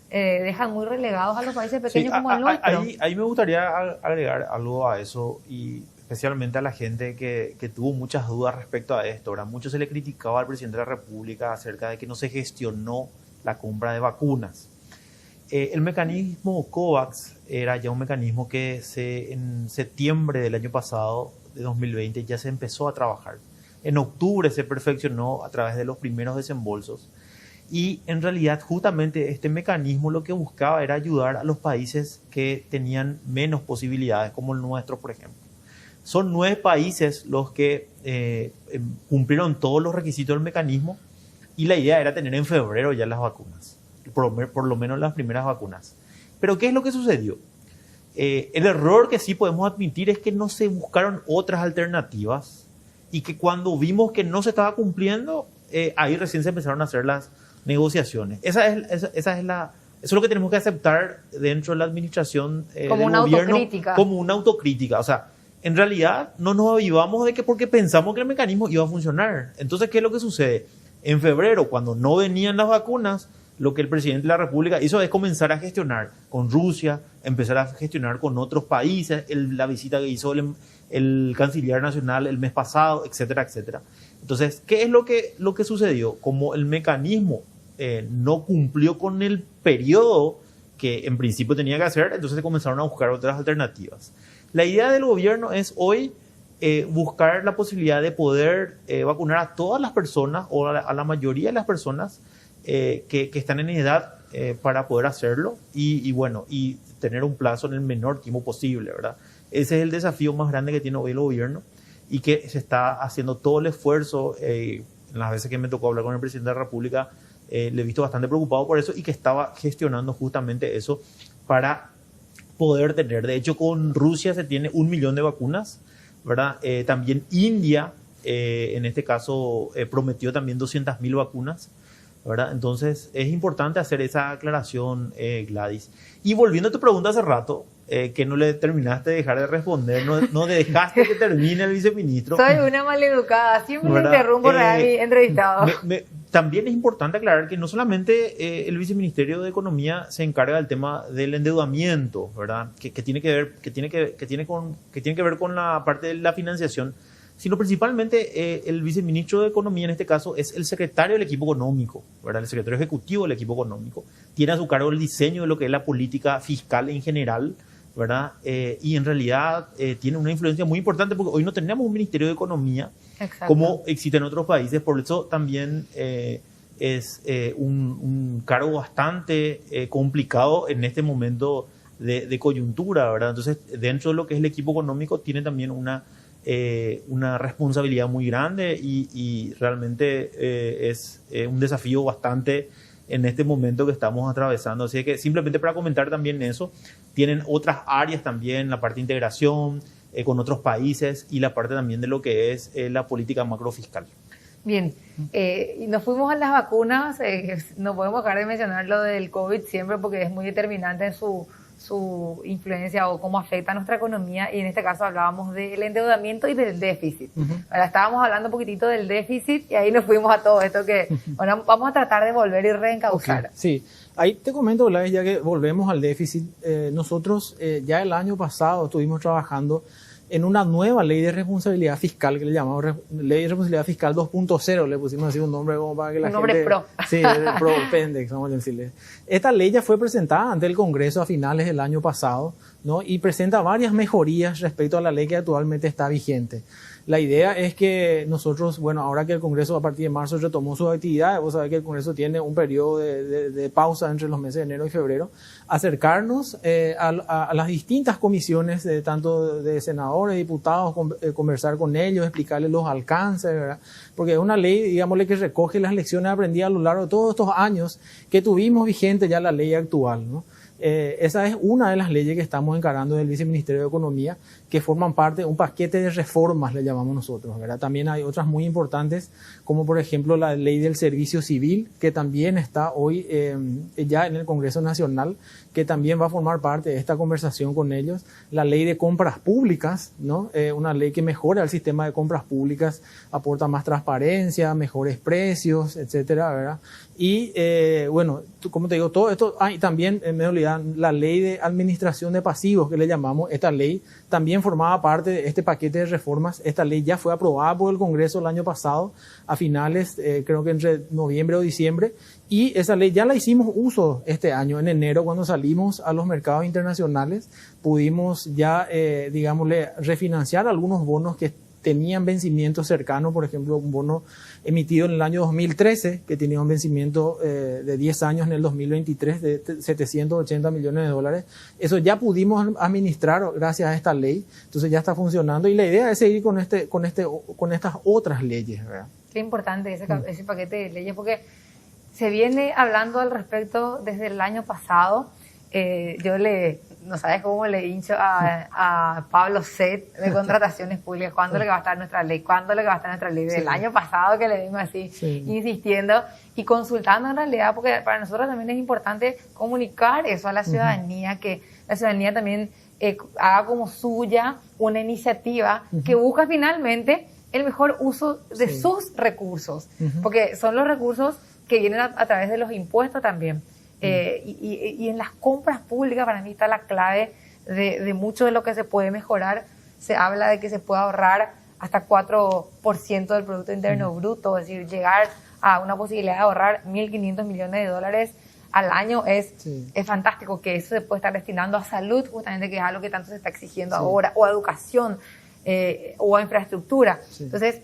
dejan muy relegados a los países pequeños como el nuestro. Ahí me gustaría agregar algo a eso, y especialmente a la gente que tuvo muchas dudas respecto a esto. Ahora, mucho se le criticaba al presidente de la República acerca de que no se gestionó la compra de vacunas. El mecanismo COVAX era ya un mecanismo que en septiembre del año pasado, de 2020, ya se empezó a trabajar. En octubre se perfeccionó a través de los primeros desembolsos, y en realidad justamente este mecanismo lo que buscaba era ayudar a los países que tenían menos posibilidades, como el nuestro, por ejemplo. Son 9 países los que cumplieron todos los requisitos del mecanismo, y la idea era tener en febrero ya las vacunas, por lo menos las primeras vacunas. Pero ¿qué es lo que sucedió? El error que sí podemos admitir es que no se buscaron otras alternativas, y que cuando vimos que no se estaba cumpliendo, ahí recién se empezaron a hacer las negociaciones. Eso es lo que tenemos que aceptar dentro de la administración como del una gobierno, autocrítica. como una autocrítica. O sea, en realidad no nos avivamos de que porque pensamos que el mecanismo iba a funcionar. Entonces, ¿qué es lo que sucede? En febrero, cuando no venían las vacunas, lo que el presidente de la República hizo es comenzar a gestionar con Rusia, empezar a gestionar con otros países, la visita que hizo el canciller nacional el mes pasado, etcétera, etcétera. Entonces, ¿qué es lo que sucedió? Como el mecanismo no cumplió con el periodo que en principio tenía que hacer, entonces se comenzaron a buscar otras alternativas. La idea del gobierno es hoy buscar la posibilidad de poder vacunar a todas las personas, o a la mayoría de las personas que están en edad para poder hacerlo, y tener un plazo en el menor tiempo posible, ¿verdad? Ese es el desafío más grande que tiene hoy el gobierno, y que se está haciendo todo el esfuerzo. En las veces que me tocó hablar con el presidente de la República, le he visto bastante preocupado por eso, y que estaba gestionando justamente eso para poder tener. De hecho, con Rusia se tiene 1 millón de vacunas, ¿verdad? También India, en este caso, prometió también 200.000 vacunas, ¿verdad? Entonces, es importante hacer esa aclaración, Gladys. Y volviendo a tu pregunta hace rato, que no le terminaste de dejar de responder, no dejaste que termine el viceministro. Soy una maleducada, siempre me interrumpo a mi entrevistado. También es importante aclarar que no solamente el viceministerio de Economía se encarga del tema del endeudamiento, ¿verdad? Que tiene que ver con la parte de la financiación, sino principalmente el viceministro de Economía, en este caso, es el secretario del equipo económico, ¿verdad? El secretario ejecutivo del equipo económico. Tiene a su cargo el diseño de lo que es la política fiscal en general, ¿verdad? Y en realidad tiene una influencia muy importante, porque hoy no tenemos un ministerio de Economía. Exacto. Como existe en otros países. Por eso también es un cargo bastante complicado en este momento de coyuntura, ¿verdad? Entonces, dentro de lo que es el equipo económico, tiene también una responsabilidad muy grande, y realmente es un desafío bastante en este momento que estamos atravesando. Así que simplemente para comentar también eso, tienen otras áreas también, la parte de integración con otros países, y la parte también de lo que es la política macrofiscal. Bien, nos fuimos a las vacunas. No podemos dejar de mencionar lo del COVID siempre, porque es muy determinante en su influencia o cómo afecta a nuestra economía, y en este caso hablábamos del endeudamiento y del déficit. Ahora estábamos hablando un poquitito del déficit, y ahí nos fuimos a todo esto que bueno, vamos a tratar de volver y reencauzar. Okay, sí, ahí te comento, Gladys, ya que volvemos al déficit. Nosotros ya el año pasado estuvimos trabajando en una nueva ley de responsabilidad fiscal que le llamamos Ley de Responsabilidad Fiscal 2.0, le pusimos así un nombre como para que la gente... Un nombre pro. Sí, pro pendex, vamos a decirle. Esta ley ya fue presentada ante el Congreso a finales del año pasado, ¿no? Y presenta varias mejorías respecto a la ley que actualmente está vigente. La idea es que nosotros, bueno, ahora que el Congreso a partir de marzo retomó sus actividades, vos sabés que el Congreso tiene un periodo de pausa entre los meses de enero y febrero, acercarnos a las distintas comisiones, tanto de senadores, diputados, conversar con ellos, explicarles los alcances, ¿verdad? Porque es una ley, digámosle, que recoge las lecciones aprendidas a lo largo de todos estos años que tuvimos vigente ya la ley actual, ¿no? Esa es una de las leyes que estamos encarando del Viceministerio de Economía, que forman parte de un paquete de reformas, le llamamos nosotros, ¿verdad? También hay otras muy importantes, como por ejemplo la ley del servicio civil, que también está hoy ya en el Congreso Nacional, que también va a formar parte de esta conversación con ellos. La ley de compras públicas, ¿no? Una ley que mejora el sistema de compras públicas, aporta más transparencia, mejores precios, etcétera, ¿verdad? Y bueno, como te digo, todo esto, y también me olvidaba la ley de administración de pasivos que le llamamos. Esta ley también formaba parte de este paquete de reformas. Esta ley ya fue aprobada por el Congreso el año pasado, a finales, creo que entre noviembre o diciembre, y esa ley ya la hicimos uso este año, en enero, cuando salimos a los mercados internacionales, pudimos ya, digámosle, refinanciar algunos bonos que tenían vencimiento cercano, por ejemplo, un bono emitido en el año 2013, que tenía un vencimiento de 10 años en el 2023 de 780 millones de dólares. Eso ya pudimos administrar gracias a esta ley, entonces ya está funcionando, y la idea es seguir con estas otras leyes, ¿verdad? Qué importante ese paquete de leyes, porque se viene hablando al respecto desde el año pasado. No sabes cómo le hincho a Pablo Set de contrataciones públicas, ¿cuándo le va a estar nuestra ley? ¿Cuándo le va a estar nuestra ley? Del año pasado que le vengo así, insistiendo y consultando en realidad, porque para nosotros también es importante comunicar eso a la ciudadanía, que la ciudadanía también haga como suya una iniciativa que busca finalmente el mejor uso de sus recursos, porque son los recursos que vienen a través de los impuestos también. Y en las compras públicas para mí está la clave de mucho de lo que se puede mejorar. Se habla de que se puede ahorrar hasta 4% del Producto Interno Bruto, es decir, llegar a una posibilidad de ahorrar 1.500 millones de dólares al año es fantástico, que eso se puede estar destinando a salud, justamente, que es algo que tanto se está exigiendo ahora, o a educación, o a infraestructura. Entonces,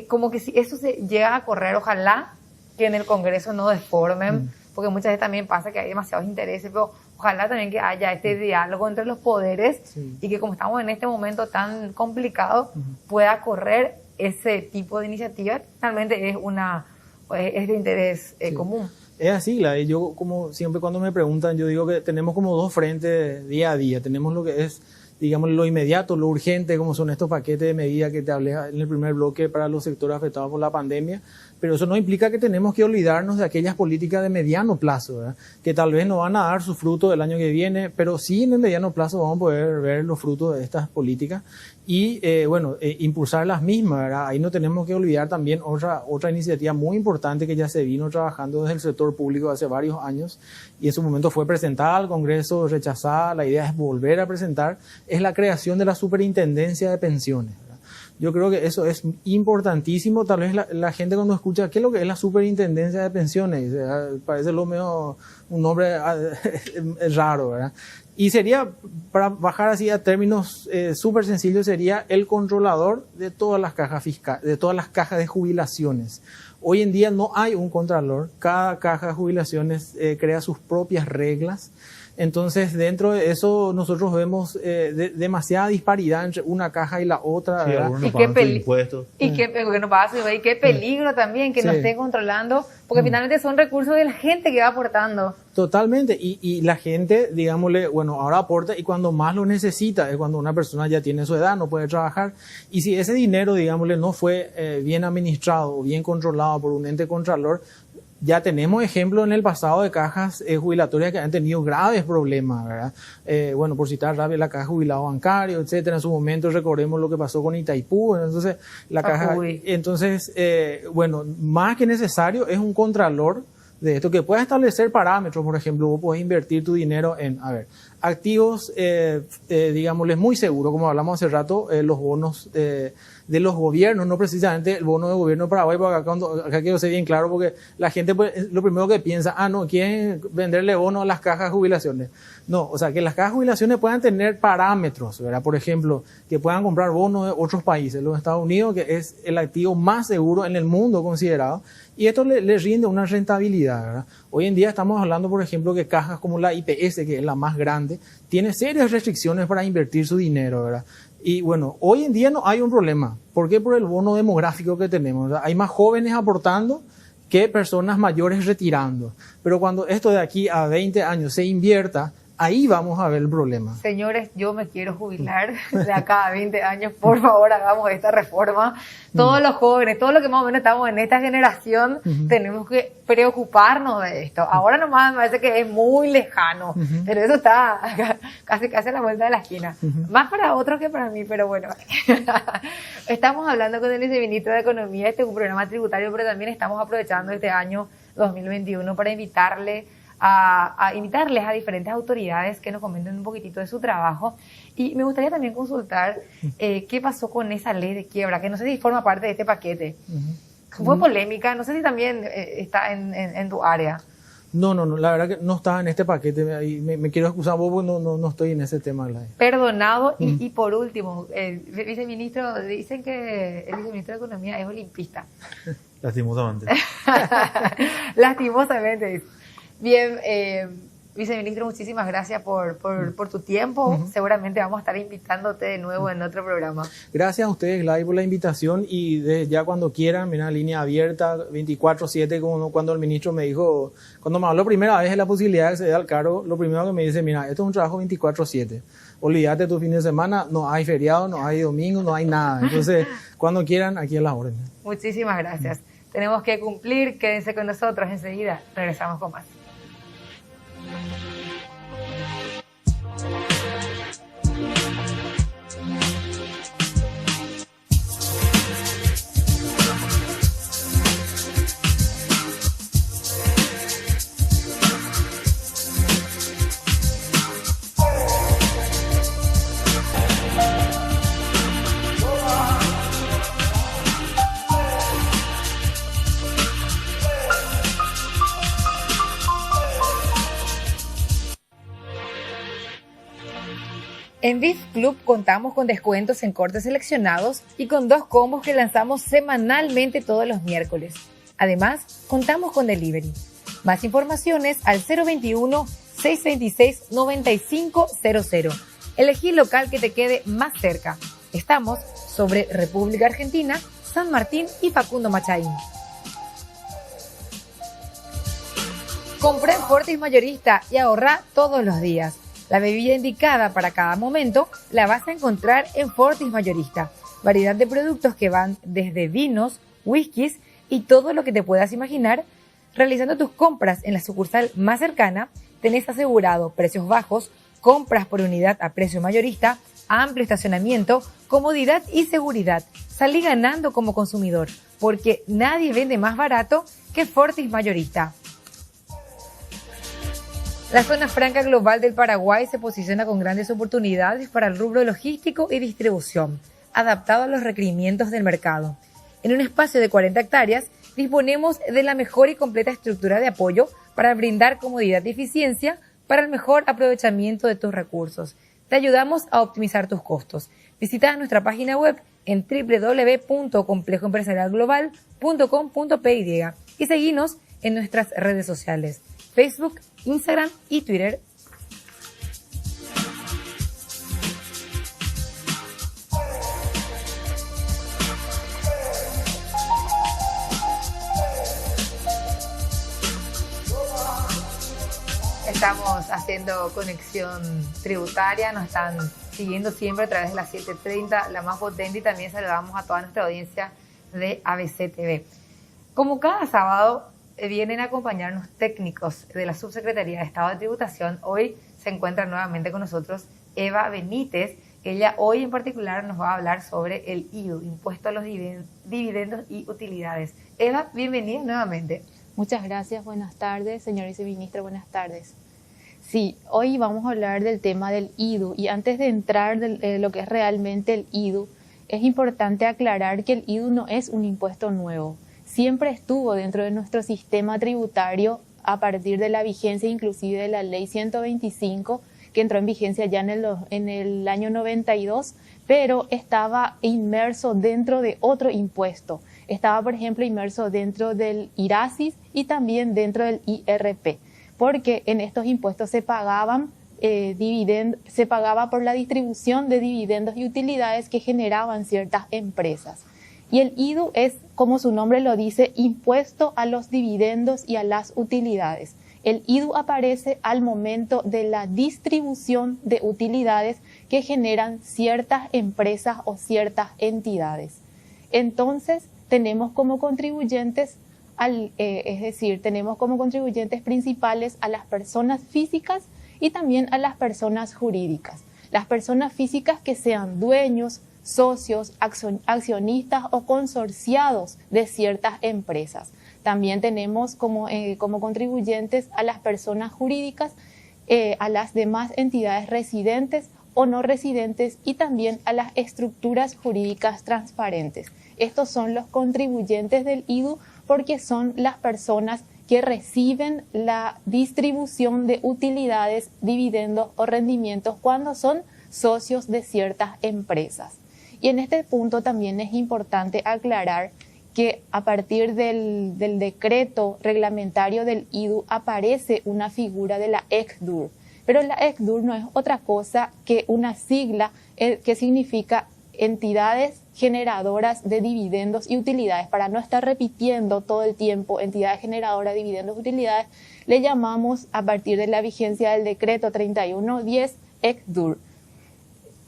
como que si eso se llega a correr, ojalá que en el Congreso no deformen, porque muchas veces también pasa que hay demasiados intereses, pero ojalá también que haya este diálogo entre los poderes y que, como estamos en este momento tan complicado, pueda correr ese tipo de iniciativa. Realmente es de interés común. Es así, Gladys. Yo, como siempre cuando me preguntan, yo digo que tenemos como dos frentes día a día. Tenemos lo que es, digamos, lo inmediato, lo urgente, como son estos paquetes de medidas que te hablé en el primer bloque para los sectores afectados por la pandemia, pero eso no implica que tenemos que olvidarnos de aquellas políticas de mediano plazo, ¿verdad? Que tal vez no van a dar su fruto el año que viene, pero sí en el mediano plazo vamos a poder ver los frutos de estas políticas y, impulsar las mismas, ¿verdad? Ahí no tenemos que olvidar también otra iniciativa muy importante que ya se vino trabajando desde el sector público hace varios años, y en su momento fue presentada al Congreso, rechazada. La idea es volver a presentar, es la creación de la Superintendencia de Pensiones. Yo creo que eso es importantísimo. Tal vez la gente, cuando escucha qué es lo que es la Superintendencia de Pensiones, parece lo medio un nombre raro, ¿verdad? Y sería, para bajar así a términos súper sencillos, sería el controlador de todas las cajas fiscales, de todas las cajas de jubilaciones. Hoy en día no hay un contralor. Cada caja de jubilaciones crea sus propias reglas. Entonces, dentro de eso, nosotros vemos demasiada disparidad entre una caja y la otra. Sí, ¿verdad? algunos pagan sus impuestos. Y qué peligro también que nos esté controlando, porque finalmente son recursos de la gente que va aportando. Totalmente. Y la gente, digámosle, bueno, ahora aporta, y cuando más lo necesita es cuando una persona ya tiene su edad, no puede trabajar. Y si ese dinero, digámosle, no fue bien administrado o bien controlado por un ente contralor, ya tenemos ejemplos en el pasado de cajas jubilatorias que han tenido graves problemas, ¿verdad? Por citar rápido, la caja de jubilado bancario, etcétera. En su momento recordemos lo que pasó con Itaipú. Entonces, más que necesario es un contralor, de esto, que pueda establecer parámetros. Por ejemplo, vos podés invertir tu dinero en, a ver, activos, digámosles, muy seguros, como hablamos hace rato, los bonos de los gobiernos, no precisamente el bono de gobierno de Paraguay, porque acá quiero ser bien claro, porque la gente pues, lo primero que piensa, no, quieren venderle bono a las cajas de jubilaciones. No, o sea, que las cajas de jubilaciones puedan tener parámetros, ¿verdad? Por ejemplo, que puedan comprar bonos de otros países, los Estados Unidos, que es el activo más seguro en el mundo considerado, y esto le rinde una rentabilidad, ¿verdad? Hoy en día estamos hablando, por ejemplo, que cajas como la IPS, que es la más grande, tiene serias restricciones para invertir su dinero, ¿verdad? Y bueno, hoy en día no hay un problema. ¿Por qué? Por el bono demográfico que tenemos, ¿verdad? Hay más jóvenes aportando que personas mayores retirando. Pero cuando esto de aquí a 20 años se invierta, ahí vamos a ver el problema. Señores, yo me quiero jubilar de acá a 20 años. Por favor, hagamos esta reforma. Todos los jóvenes, todos los que más o menos estamos en esta generación, tenemos que preocuparnos de esto. Ahora nomás me parece que es muy lejano, pero eso está casi a la vuelta de la esquina. Más para otros que para mí, pero bueno. Estamos hablando con el viceministro de Economía. Este es un programa tributario, pero también estamos aprovechando este año 2021 para invitarles a diferentes autoridades que nos comenten un poquitito de su trabajo. Y me gustaría también consultar qué pasó con esa ley de quiebra, que no sé si forma parte de este paquete. Fue polémica, no sé si también está en tu área. No, la verdad que no estaba en este paquete. Me quiero excusar vos porque no estoy en ese tema. Perdonado. Y por último, el viceministro, dicen que el viceministro de Economía es olimpista. Lastimosamente. Lastimosamente. Bien, viceministro, muchísimas gracias por tu tiempo. Seguramente vamos a estar invitándote de nuevo en otro programa. Gracias a ustedes, Gladys, por la invitación, y ya cuando quieran, mira, línea abierta, 24/7, como cuando el ministro me dijo, cuando me habló primera vez de la posibilidad de acceder al cargo, lo primero que me dice, mira, esto es un trabajo 24/7. Olvídate tu fin de semana, no hay feriado, no hay domingo, no hay nada. Entonces, cuando quieran, aquí a la orden. Muchísimas gracias. Tenemos que cumplir, quédense con nosotros, enseguida regresamos con más. En Beef Club contamos con descuentos en cortes seleccionados y con 2 combos que lanzamos semanalmente todos los miércoles. Además, contamos con delivery. Más informaciones al 021-626-9500. Elegí el local que te quede más cerca. Estamos sobre República Argentina, San Martín y Facundo Machaín. Comprá en Fortis Mayorista y ahorrá todos los días. La bebida indicada para cada momento la vas a encontrar en Fortis Mayorista. Variedad de productos que van desde vinos, whiskies y todo lo que te puedas imaginar. Realizando tus compras en la sucursal más cercana, tenés asegurado precios bajos, compras por unidad a precio mayorista, amplio estacionamiento, comodidad y seguridad. Salí ganando como consumidor, porque nadie vende más barato que Fortis Mayorista. La zona franca global del Paraguay se posiciona con grandes oportunidades para el rubro logístico y distribución, adaptado a los requerimientos del mercado. En un espacio de 40 hectáreas, disponemos de la mejor y completa estructura de apoyo para brindar comodidad y eficiencia para el mejor aprovechamiento de tus recursos. Te ayudamos a optimizar tus costos. Visita nuestra página web en www.complejoempresarialglobal.com.py y seguinos en nuestras redes sociales, Facebook, Instagram y Twitter. Estamos haciendo conexión tributaria, nos están siguiendo siempre a través de las 7:30, la más potente, y también saludamos a toda nuestra audiencia de ABC TV. Como cada sábado, vienen a acompañarnos técnicos de la Subsecretaría de Estado de Tributación. Hoy se encuentra nuevamente con nosotros Eva Benítez. Ella hoy en particular nos va a hablar sobre el IVU, Impuesto a los Dividendos y Utilidades. Eva, bienvenida nuevamente. Muchas gracias, buenas tardes, señor viceministro, buenas tardes. Sí, hoy vamos a hablar del tema del IDU y antes de entrar en lo que es realmente el IDU, es importante aclarar que el IDU no es un impuesto nuevo. Siempre estuvo dentro de nuestro sistema tributario a partir de la vigencia inclusive de la Ley 125, que entró en vigencia ya en el año 92, pero estaba inmerso dentro de otro impuesto. Estaba, por ejemplo, inmerso dentro del IRASIS y también dentro del IRP, porque en estos impuestos se pagaba por la distribución de dividendos y utilidades que generaban ciertas empresas. Y el IDU es, como su nombre lo dice, impuesto a los dividendos y a las utilidades. El IDU aparece al momento de la distribución de utilidades que generan ciertas empresas o ciertas entidades. Entonces, tenemos como contribuyentes, tenemos como contribuyentes principales a las personas físicas y también a las personas jurídicas. Las personas físicas que sean dueños, socios, accionistas o consorciados de ciertas empresas. También tenemos como contribuyentes a las personas jurídicas, a las demás entidades residentes o no residentes y también a las estructuras jurídicas transparentes. Estos son los contribuyentes del IDU porque son las personas que reciben la distribución de utilidades, dividendos o rendimientos cuando son socios de ciertas empresas. Y en este punto también es importante aclarar que a partir del decreto reglamentario del IDU aparece una figura de la ECDUR. Pero la ECDUR no es otra cosa que una sigla que significa entidades generadoras de dividendos y utilidades. Para no estar repitiendo todo el tiempo entidades generadoras de dividendos y utilidades, le llamamos a partir de la vigencia del decreto 3110 ECDUR.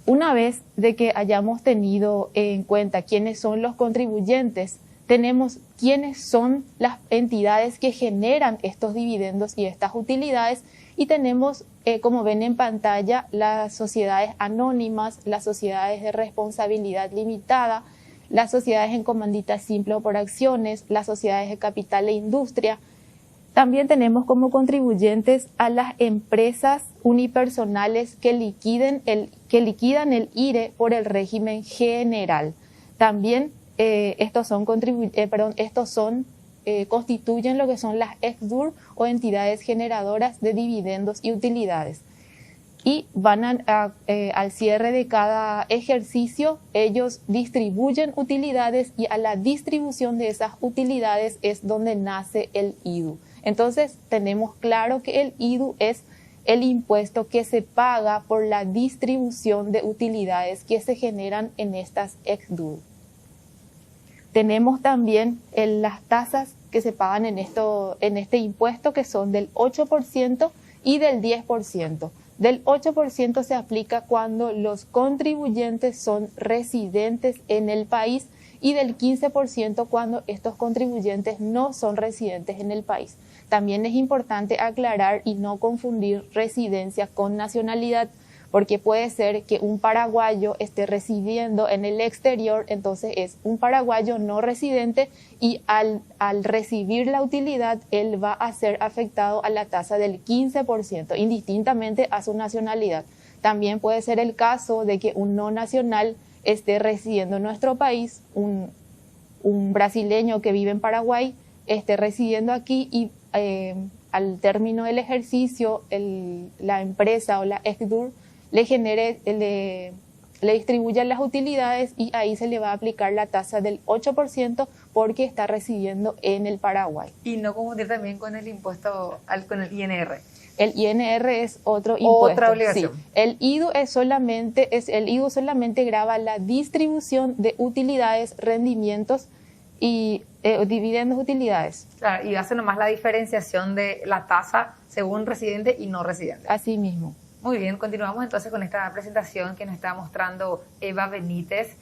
Una vez de que hayamos tenido en cuenta quiénes son los contribuyentes, tenemos quiénes son las entidades que generan estos dividendos y estas utilidades y tenemos, como ven en pantalla, las sociedades anónimas, las sociedades de responsabilidad limitada, las sociedades en comandita simple o por acciones, las sociedades de capital e industria. También tenemos como contribuyentes a las empresas unipersonales que liquidan el IRE por el régimen general. También constituyen lo que son las ECDUR o entidades generadoras de dividendos y utilidades. Y al cierre de cada ejercicio, ellos distribuyen utilidades y a la distribución de esas utilidades es donde nace el IDU. Entonces, tenemos claro que el IDU es el impuesto que se paga por la distribución de utilidades que se generan en estas ECDUR. Tenemos también las tasas que se pagan en este impuesto, que son del 8% y del 10%. Del 8% se aplica cuando los contribuyentes son residentes en el país y del 15% cuando estos contribuyentes no son residentes en el país. También es importante aclarar y no confundir residencia con nacionalidad, porque puede ser que un paraguayo esté residiendo en el exterior, entonces es un paraguayo no residente y al recibir la utilidad, él va a ser afectado a la tasa del 15%, indistintamente a su nacionalidad. También puede ser el caso de que un no nacional esté residiendo en nuestro país, un brasileño que vive en Paraguay esté residiendo aquí y al término del ejercicio la empresa o la ECDUR le distribuya las utilidades y ahí se le va a aplicar la tasa del 8% porque está residiendo en el Paraguay. Y no confundir también con el impuesto, con el INR. El INR es otro impuesto. Otra obligación. Sí. El IDU solamente grava la distribución de utilidades, rendimientos y dividendos, utilidades. Claro, y hace nomás la diferenciación de la tasa según residente y no residente. Así mismo. Muy bien, continuamos entonces con esta presentación que nos está mostrando Eva Benítez.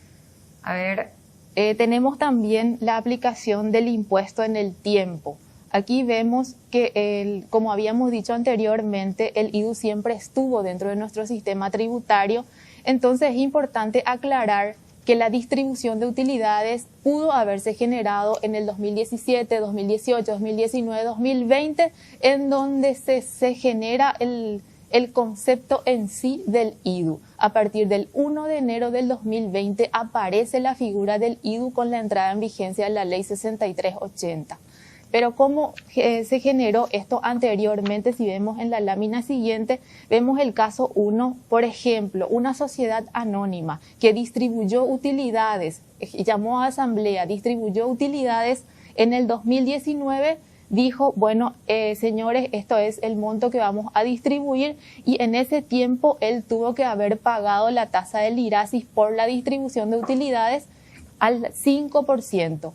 A ver. Tenemos también la aplicación del impuesto en el tiempo. Aquí vemos que, como habíamos dicho anteriormente, el IDU siempre estuvo dentro de nuestro sistema tributario. Entonces es importante aclarar que la distribución de utilidades pudo haberse generado en el 2017, 2018, 2019, 2020, en donde se genera el concepto en sí del IDU. A partir del 1 de enero del 2020 aparece la figura del IDU con la entrada en vigencia de la Ley 6380. Pero ¿cómo se generó esto anteriormente? Si vemos en la lámina siguiente, vemos el caso 1, por ejemplo, una sociedad anónima que distribuyó utilidades, llamó a asamblea, distribuyó utilidades en el 2019, dijo, bueno, señores, esto es el monto que vamos a distribuir, y en ese tiempo él tuvo que haber pagado la tasa del IRASIS por la distribución de utilidades al 5%.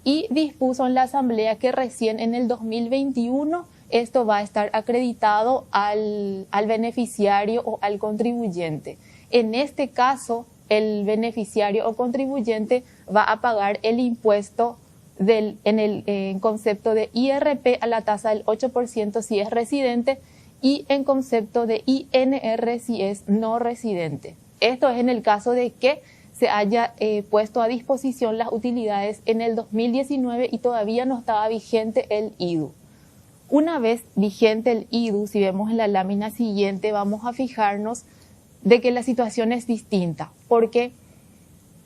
Y dispuso en la asamblea que recién en el 2021 esto va a estar acreditado al beneficiario o al contribuyente. En este caso, el beneficiario o contribuyente va a pagar el impuesto en concepto de IRP a la tasa del 8% si es residente y en concepto de INR si es no residente. Esto es en el caso de que se haya puesto a disposición las utilidades en el 2019 y todavía no estaba vigente el IDU. Una vez vigente el IDU, si vemos en la lámina siguiente, vamos a fijarnos de que la situación es distinta. ¿Por qué?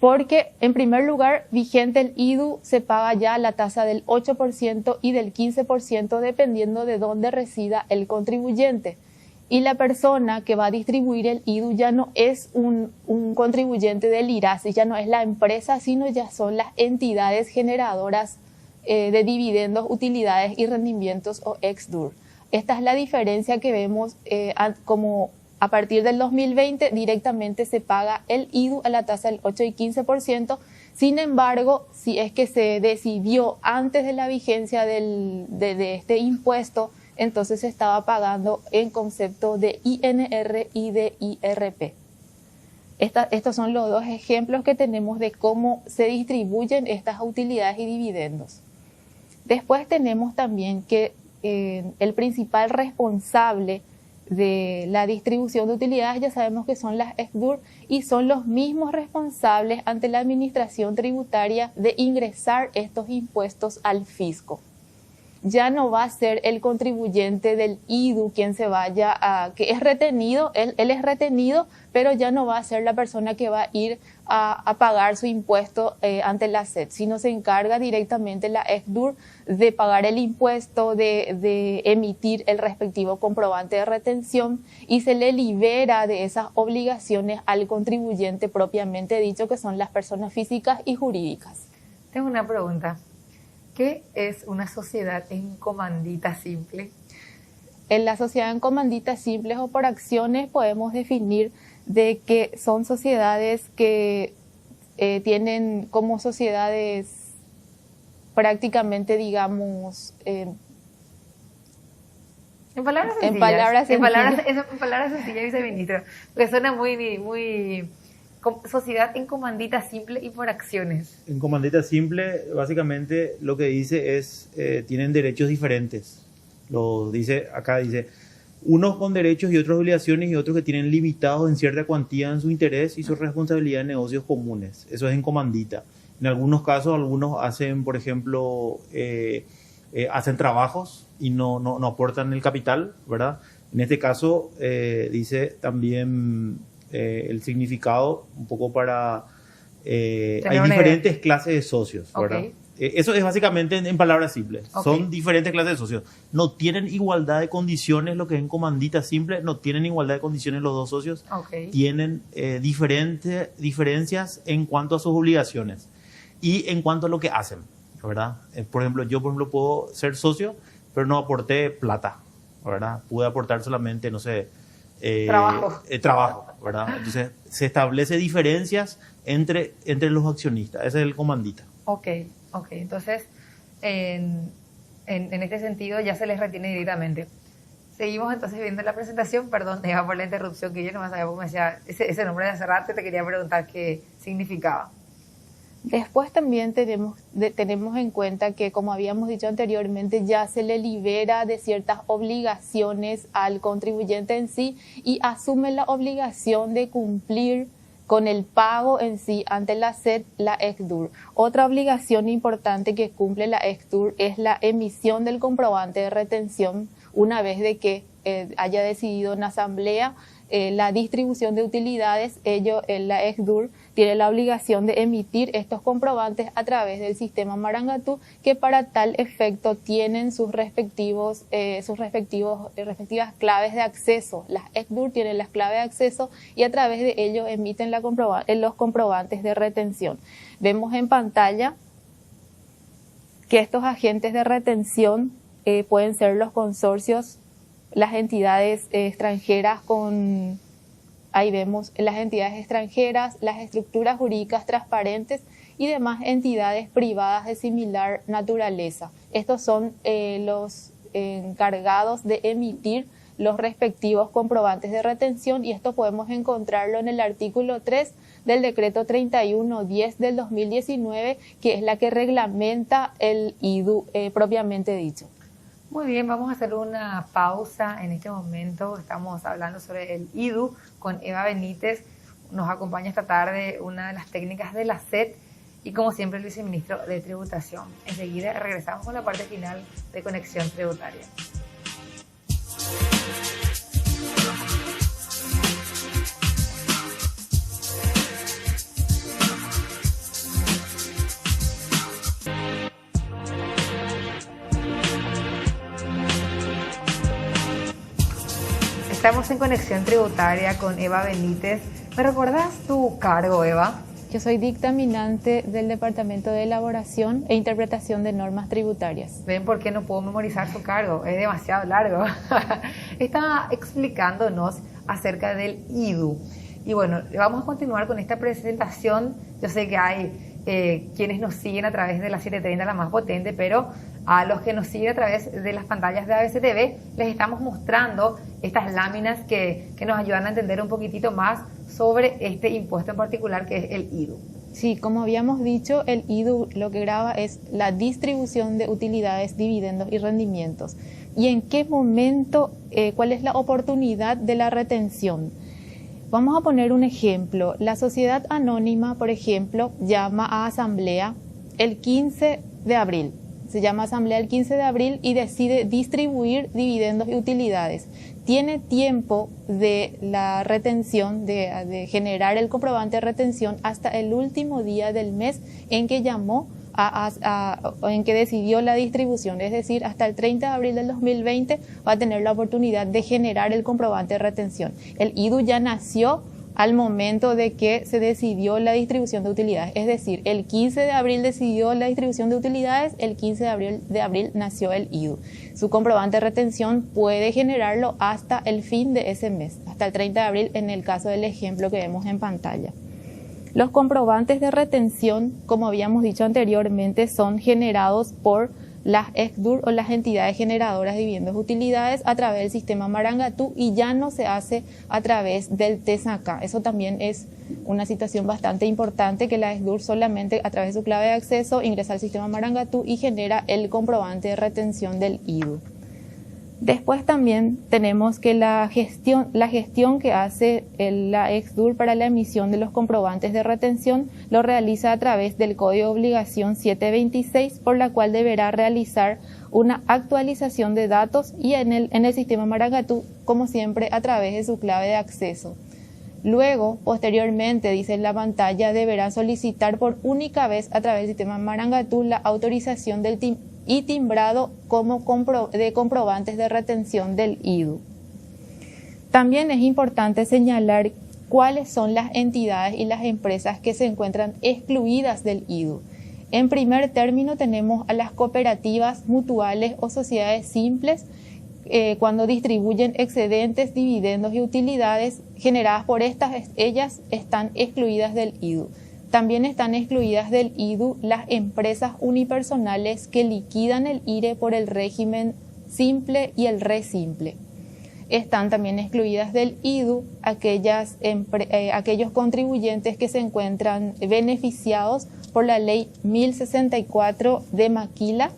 Porque, en primer lugar, vigente el IDU, se paga ya la tasa del 8% y del 15% dependiendo de dónde resida el contribuyente. Y la persona que va a distribuir el IDU ya no es un contribuyente del IRASIS, ya no es la empresa, sino ya son las entidades generadoras de dividendos, utilidades y rendimientos o ex-DUR. Esta es la diferencia que vemos como a partir del 2020 directamente se paga el IDU a la tasa del 8 y 15%. Sin embargo, si es que se decidió antes de la vigencia de este impuesto, entonces se estaba pagando en concepto de INR y de IRP. Estos son los dos ejemplos que tenemos de cómo se distribuyen estas utilidades y dividendos. Después tenemos también que el principal responsable de la distribución de utilidades ya sabemos que son las ex-DUR y son los mismos responsables ante la administración tributaria de ingresar estos impuestos al fisco. Ya no va a ser el contribuyente del IDU quien se vaya que es retenido, él es retenido, pero ya no va a ser la persona que va a ir a pagar su impuesto ante la SED, sino se encarga directamente la ex-DUR de pagar el impuesto, de emitir el respectivo comprobante de retención y se le libera de esas obligaciones al contribuyente propiamente dicho, que son las personas físicas y jurídicas. Tengo una pregunta. ¿Qué es una sociedad en comandita simple? En la sociedad en comanditas simples o por acciones podemos definir de que son sociedades que tienen como sociedades prácticamente, digamos, En palabras sencillas. En palabras sencillas, viceministro. Porque suena muy sociedad en comandita simple y por acciones. En comandita simple, básicamente lo que dice es, tienen derechos diferentes. Acá dice, unos con derechos y otros obligaciones y otros que tienen limitados en cierta cuantía en su interés y su responsabilidad en negocios comunes. Eso es en comandita. En algunos casos, algunos hacen, por ejemplo, hacen trabajos y no aportan el capital, ¿verdad? En este caso, dice también el significado un poco para... hay diferentes clases de socios, ¿verdad? Okay. Eso es básicamente en palabras simples. Okay. Son diferentes clases de socios. No tienen igualdad de condiciones, lo que es en comandita simple, no tienen igualdad de condiciones los dos socios. Okay. Tienen diferencias en cuanto a sus obligaciones y en cuanto a lo que hacen, ¿verdad? Por ejemplo, yo puedo ser socio, pero no aporté plata, ¿verdad? Pude aportar solamente, no sé, trabajo, ¿verdad? Entonces se establece diferencias entre los accionistas. Ese es el comandita. Ok. Entonces, en este sentido ya se les retiene directamente. Seguimos entonces viendo la presentación. Perdón, Eva, por la interrupción, que yo no más sabía cómo me decía ese nombre de hace rato, te quería preguntar qué significaba. Después también tenemos en cuenta que, como habíamos dicho anteriormente, ya se le libera de ciertas obligaciones al contribuyente en sí y asume la obligación de cumplir con el pago en sí ante la SED, la ECDUR. Otra obligación importante que cumple la ECDUR es la emisión del comprobante de retención una vez de que haya decidido en asamblea la distribución de utilidades. La ECDUR tiene la obligación de emitir estos comprobantes a través del sistema Marangatú, que para tal efecto tienen sus respectivas claves de acceso. Las ECDUR tienen las claves de acceso y a través de ellos emiten los comprobantes de retención. Vemos en pantalla que estos agentes de retención pueden ser los consorcios, las entidades extranjeras ahí vemos las entidades extranjeras, las estructuras jurídicas transparentes y demás entidades privadas de similar naturaleza. Estos son los encargados de emitir los respectivos comprobantes de retención, y esto podemos encontrarlo en el artículo 3 del decreto 3110 del 2019, que es la que reglamenta el IDU propiamente dicho. Muy bien, vamos a hacer una pausa en este momento. Estamos hablando sobre el IDU con Eva Benítez. Nos acompaña esta tarde una de las técnicas de la SED y, como siempre, el viceministro de Tributación. Enseguida regresamos con la parte final de Conexión Tributaria. Estamos en Conexión Tributaria con Eva Benítez. ¿Me recordás tu cargo, Eva? Yo soy dictaminante del Departamento de Elaboración e Interpretación de Normas Tributarias. ¿Ven por qué no puedo memorizar su cargo? Es demasiado largo. Está explicándonos acerca del IDU. Y bueno, vamos a continuar con esta presentación. Yo sé que hay quienes nos siguen a través de la 730, la más potente, pero a los que nos siguen a través de las pantallas de ABC TV les estamos mostrando estas láminas que nos ayudan a entender un poquitito más sobre este impuesto en particular, que es el IDU. Sí, como habíamos dicho, el IDU lo que grava es la distribución de utilidades, dividendos y rendimientos. ¿Y en qué momento, cuál es la oportunidad de la retención? Vamos a poner un ejemplo. La sociedad anónima, por ejemplo, llama a asamblea el 15 de abril. Se llama asamblea el 15 de abril y decide distribuir dividendos y utilidades. Tiene tiempo de la retención, de generar el comprobante de retención hasta el último día del mes en que llamó en que decidió la distribución, es decir, hasta el 30 de abril del 2020 va a tener la oportunidad de generar el comprobante de retención. El IDU ya nació al momento de que se decidió la distribución de utilidades, es decir, el 15 de abril decidió la distribución de utilidades, el 15 de abril nació el IDU. Su comprobante de retención puede generarlo hasta el fin de ese mes, hasta el 30 de abril en el caso del ejemplo que vemos en pantalla. Los comprobantes de retención, como habíamos dicho anteriormente, son generados por las ECDUR o las entidades generadoras de dividendos y utilidades a través del sistema Marangatú, y ya no se hace a través del TESACA. Eso también es una situación bastante importante, que la ECDUR solamente a través de su clave de acceso ingresa al sistema Marangatú y genera el comprobante de retención del IDU. Después también tenemos que la gestión que hace la ECDUR para la emisión de los comprobantes de retención lo realiza a través del Código de Obligación 726, por la cual deberá realizar una actualización de datos y en el sistema Marangatú, como siempre, a través de su clave de acceso. Luego, posteriormente, dice en la pantalla, deberán solicitar por única vez a través del sistema Marangatú la autorización del y timbrado de comprobantes de retención del IDU. También es importante señalar cuáles son las entidades y las empresas que se encuentran excluidas del IDU. En primer término tenemos a las cooperativas, mutuales o sociedades simples, cuando distribuyen excedentes, dividendos y utilidades generadas por ellas están excluidas del IDU. También están excluidas del IDU las empresas unipersonales que liquidan el IRE por el régimen simple y el re simple. Están también excluidas del IDU aquellos contribuyentes que se encuentran beneficiados por la ley 1064 de Maquila.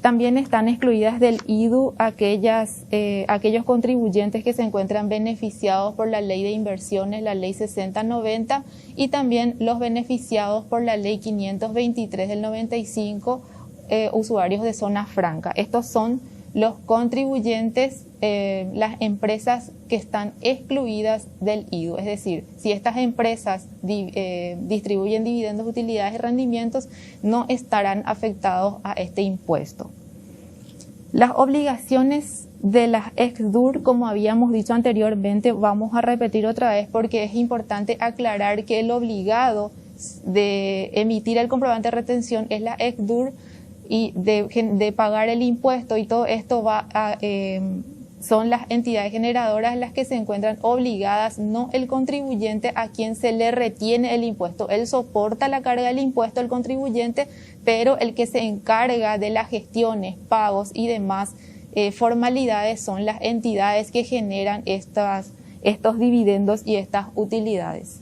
También están excluidas del IDU aquellos contribuyentes que se encuentran beneficiados por la Ley de Inversiones, la Ley 6090, y también los beneficiados por la Ley 523 del 95, usuarios de zona franca. Estos son los contribuyentes, las empresas que están excluidas del IDU. Es decir, si estas empresas distribuyen dividendos, utilidades y rendimientos, no estarán afectados a este impuesto. Las obligaciones de las ex-DUR, como habíamos dicho anteriormente, vamos a repetir otra vez porque es importante aclarar que el obligado de emitir el comprobante de retención es la ex-DUR, y de pagar el impuesto, y todo esto son las entidades generadoras las que se encuentran obligadas, no el contribuyente a quien se le retiene el impuesto. Él soporta la carga del impuesto, el contribuyente, pero el que se encarga de las gestiones, pagos y demás formalidades son las entidades que generan estos dividendos y estas utilidades.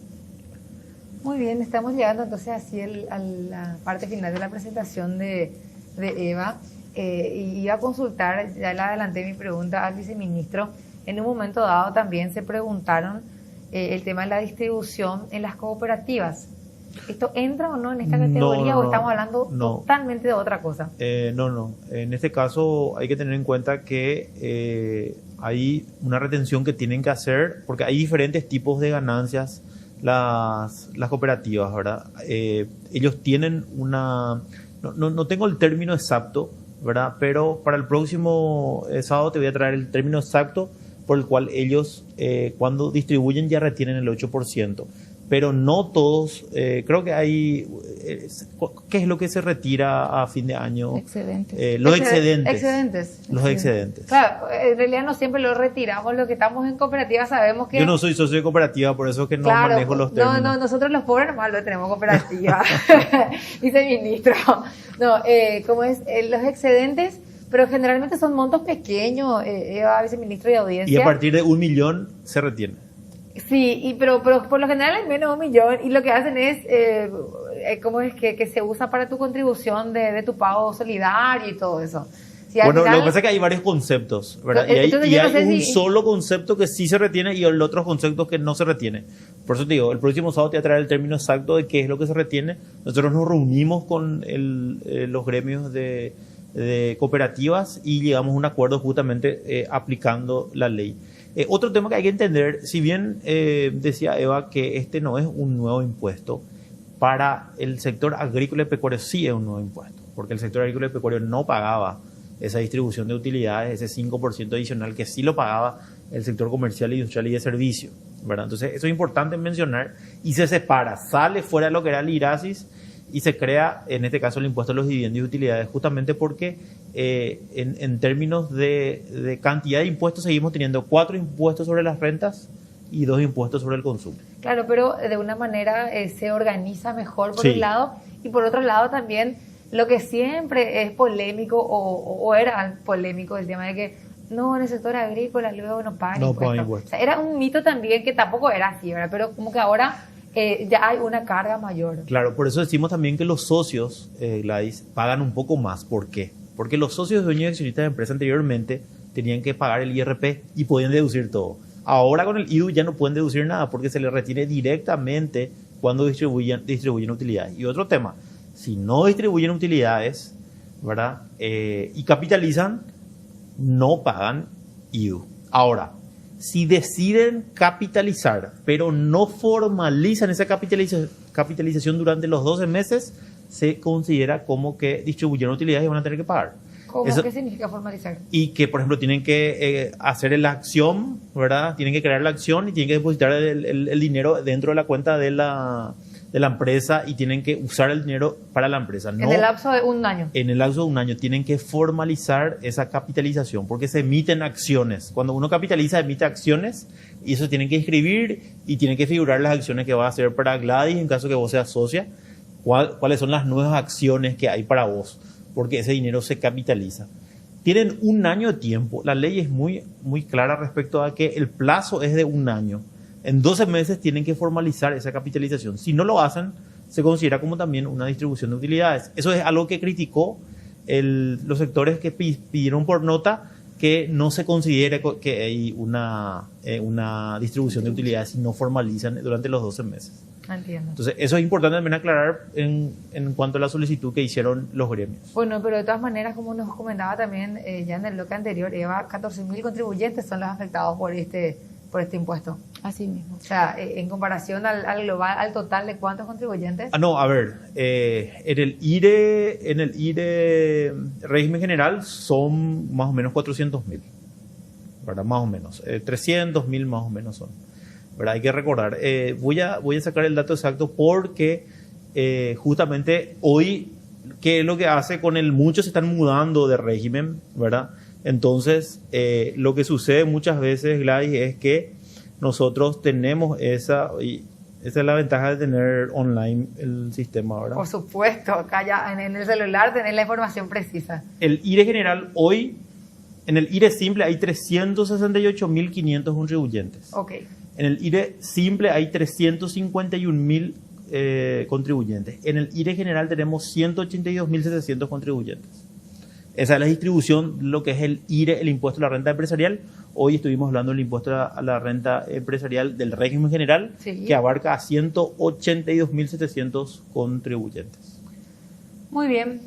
Muy bien, estamos llegando entonces así a la parte final de la presentación de Eva. Y iba a consultar, ya le adelanté mi pregunta al viceministro. En un momento dado también se preguntaron el tema de la distribución en las cooperativas. ¿Esto entra o no en esta categoría o estamos hablando totalmente de otra cosa? No. En este caso hay que tener en cuenta que hay una retención que tienen que hacer, porque hay diferentes tipos de ganancias. Las cooperativas, ¿verdad? Ellos tienen una... No tengo el término exacto, ¿verdad? Pero para el próximo sábado te voy a traer el término exacto por el cual ellos cuando distribuyen ya retienen el 8%. Pero no todos, creo que hay... ¿Qué es lo que se retira a fin de año? Excedentes. Los excedentes. Los excedentes. Claro, en realidad no siempre lo retiramos. Los que estamos en cooperativa sabemos que... Yo no soy socio de cooperativa, por eso es que no manejo los términos. No, nosotros los pobres nomás lo tenemos cooperativa. Dice el ministro. No, ¿cómo es? Los excedentes, pero generalmente son montos pequeños, Eva, viceministro de Audiencia. Y a partir de 1 millón se retiene. Sí, pero por lo general es menos de 1 millón, y lo que hacen es, ¿cómo es? Que se usa para tu contribución de tu pago solidario y todo eso. Si bueno, final, lo que pasa es que hay varios conceptos, ¿verdad? Entonces, y hay un solo concepto que sí se retiene y el otro concepto que no se retiene. Por eso te digo, el próximo sábado te voy a traer el término exacto de qué es lo que se retiene. Nosotros nos reunimos con los gremios de cooperativas y llegamos a un acuerdo justamente aplicando la ley. Otro tema que hay que entender, si bien decía Eva que este no es un nuevo impuesto, para el sector agrícola y pecuario sí es un nuevo impuesto, porque el sector agrícola y pecuario no pagaba esa distribución de utilidades, ese 5% adicional que sí lo pagaba el sector comercial, industrial y de servicio, ¿verdad? Entonces eso es importante mencionar y se separa, sale fuera de lo que era el IRASIS y se crea, en este caso, el impuesto a los dividendos y utilidades, justamente porque en términos de cantidad de impuestos seguimos teniendo 4 impuestos sobre las rentas y 2 impuestos sobre el consumo. Claro, pero de una manera se organiza mejor por Sí. un lado, y por otro lado también lo que siempre es polémico o era polémico, el tema de que no, en el sector agrícola luego no pagan impuestos. O sea, era un mito también que tampoco era así, ¿verdad? Pero como que ahora ya hay una carga mayor. Claro, por eso decimos también que los socios, Gladys, pagan un poco más. ¿Por qué? Porque los socios dueños y accionistas de empresa anteriormente tenían que pagar el IRP y podían deducir todo. Ahora con el IDU ya no pueden deducir nada porque se les retiene directamente cuando distribuyen utilidades. Y otro tema, si no distribuyen utilidades, ¿verdad? Y capitalizan, no pagan IDU. Ahora, si deciden capitalizar, pero no formalizan esa capitalización durante los 12 meses, se considera como que distribuyeron utilidades y van a tener que pagar. ¿Cómo? ¿Qué significa formalizar? Y que, por ejemplo, tienen que hacer la acción, ¿verdad? Tienen que crear la acción y tienen que depositar el dinero dentro de la cuenta de la empresa y tienen que usar el dinero para la empresa. En el lapso de un año. En el lapso de un año tienen que formalizar esa capitalización porque se emiten acciones. Cuando uno capitaliza, emite acciones y eso tienen que inscribir y tienen que figurar las acciones que va a hacer para Gladys en caso que vos seas socia. ¿Cuáles son las nuevas acciones que hay para vos? Porque ese dinero se capitaliza. Tienen un año de tiempo. La ley es muy, muy clara respecto a que el plazo es de un año. En 12 meses tienen que formalizar esa capitalización. Si no lo hacen, se considera como también una distribución de utilidades. Eso es algo que criticó los sectores que pidieron por nota que no se considere que hay una distribución de utilidades si no formalizan durante los 12 meses. Entiendo. Entonces, eso es importante también aclarar en cuanto a la solicitud que hicieron los gremios. Bueno, pero de todas maneras, como nos comentaba también ya en el bloque anterior, Eva, 14.000 contribuyentes son los afectados por este impuesto. Así mismo. O sea, en comparación al global, al total de cuántos contribuyentes. No, a ver, en el IRE régimen general son más o menos 400.000, ¿verdad? Más o menos, 300.000 más o menos son, ¿verdad? Hay que recordar, voy a sacar el dato exacto porque justamente hoy, ¿qué es lo que hace con muchos se están mudando de régimen, ¿verdad? Entonces, lo que sucede muchas veces, Gladys, es que nosotros tenemos esa es la ventaja de tener online el sistema, ¿verdad? Por supuesto, acá ya en el celular tenés la información precisa. El IRE general hoy, en el IRE simple hay 368.500 contribuyentes. Ok. En el IRE simple hay 351.000 contribuyentes. En el IRE general tenemos 182.700 contribuyentes. Esa es la distribución, lo que es el IRE, el impuesto a la renta empresarial. Hoy estuvimos hablando del impuesto a la renta empresarial del régimen general, sí, que abarca a 182.700 contribuyentes. Muy bien.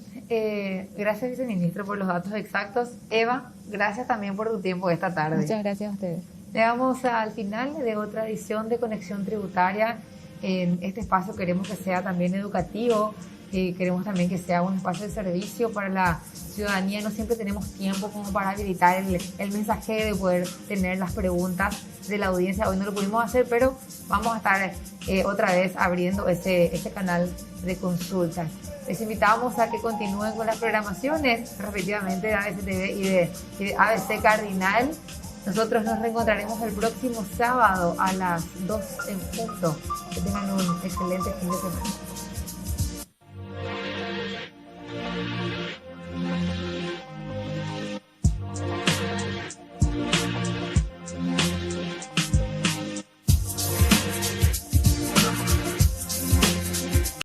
Gracias, viceministro, por los datos exactos. Eva, gracias también por tu tiempo esta tarde. Muchas gracias a ustedes. Llegamos al final de otra edición de Conexión Tributaria. En este espacio queremos que sea también educativo, queremos también que sea un espacio de servicio para la ciudadanía. No siempre tenemos tiempo como para habilitar el mensaje de poder tener las preguntas de la audiencia. Hoy no lo pudimos hacer, pero vamos a estar otra vez abriendo ese canal de consultas. Les invitamos a que continúen con las programaciones respectivamente de ABC TV y de ABC Cardinal. Nosotros nos reencontraremos el próximo sábado a las 2 en punto. Que tengan un excelente fin de semana.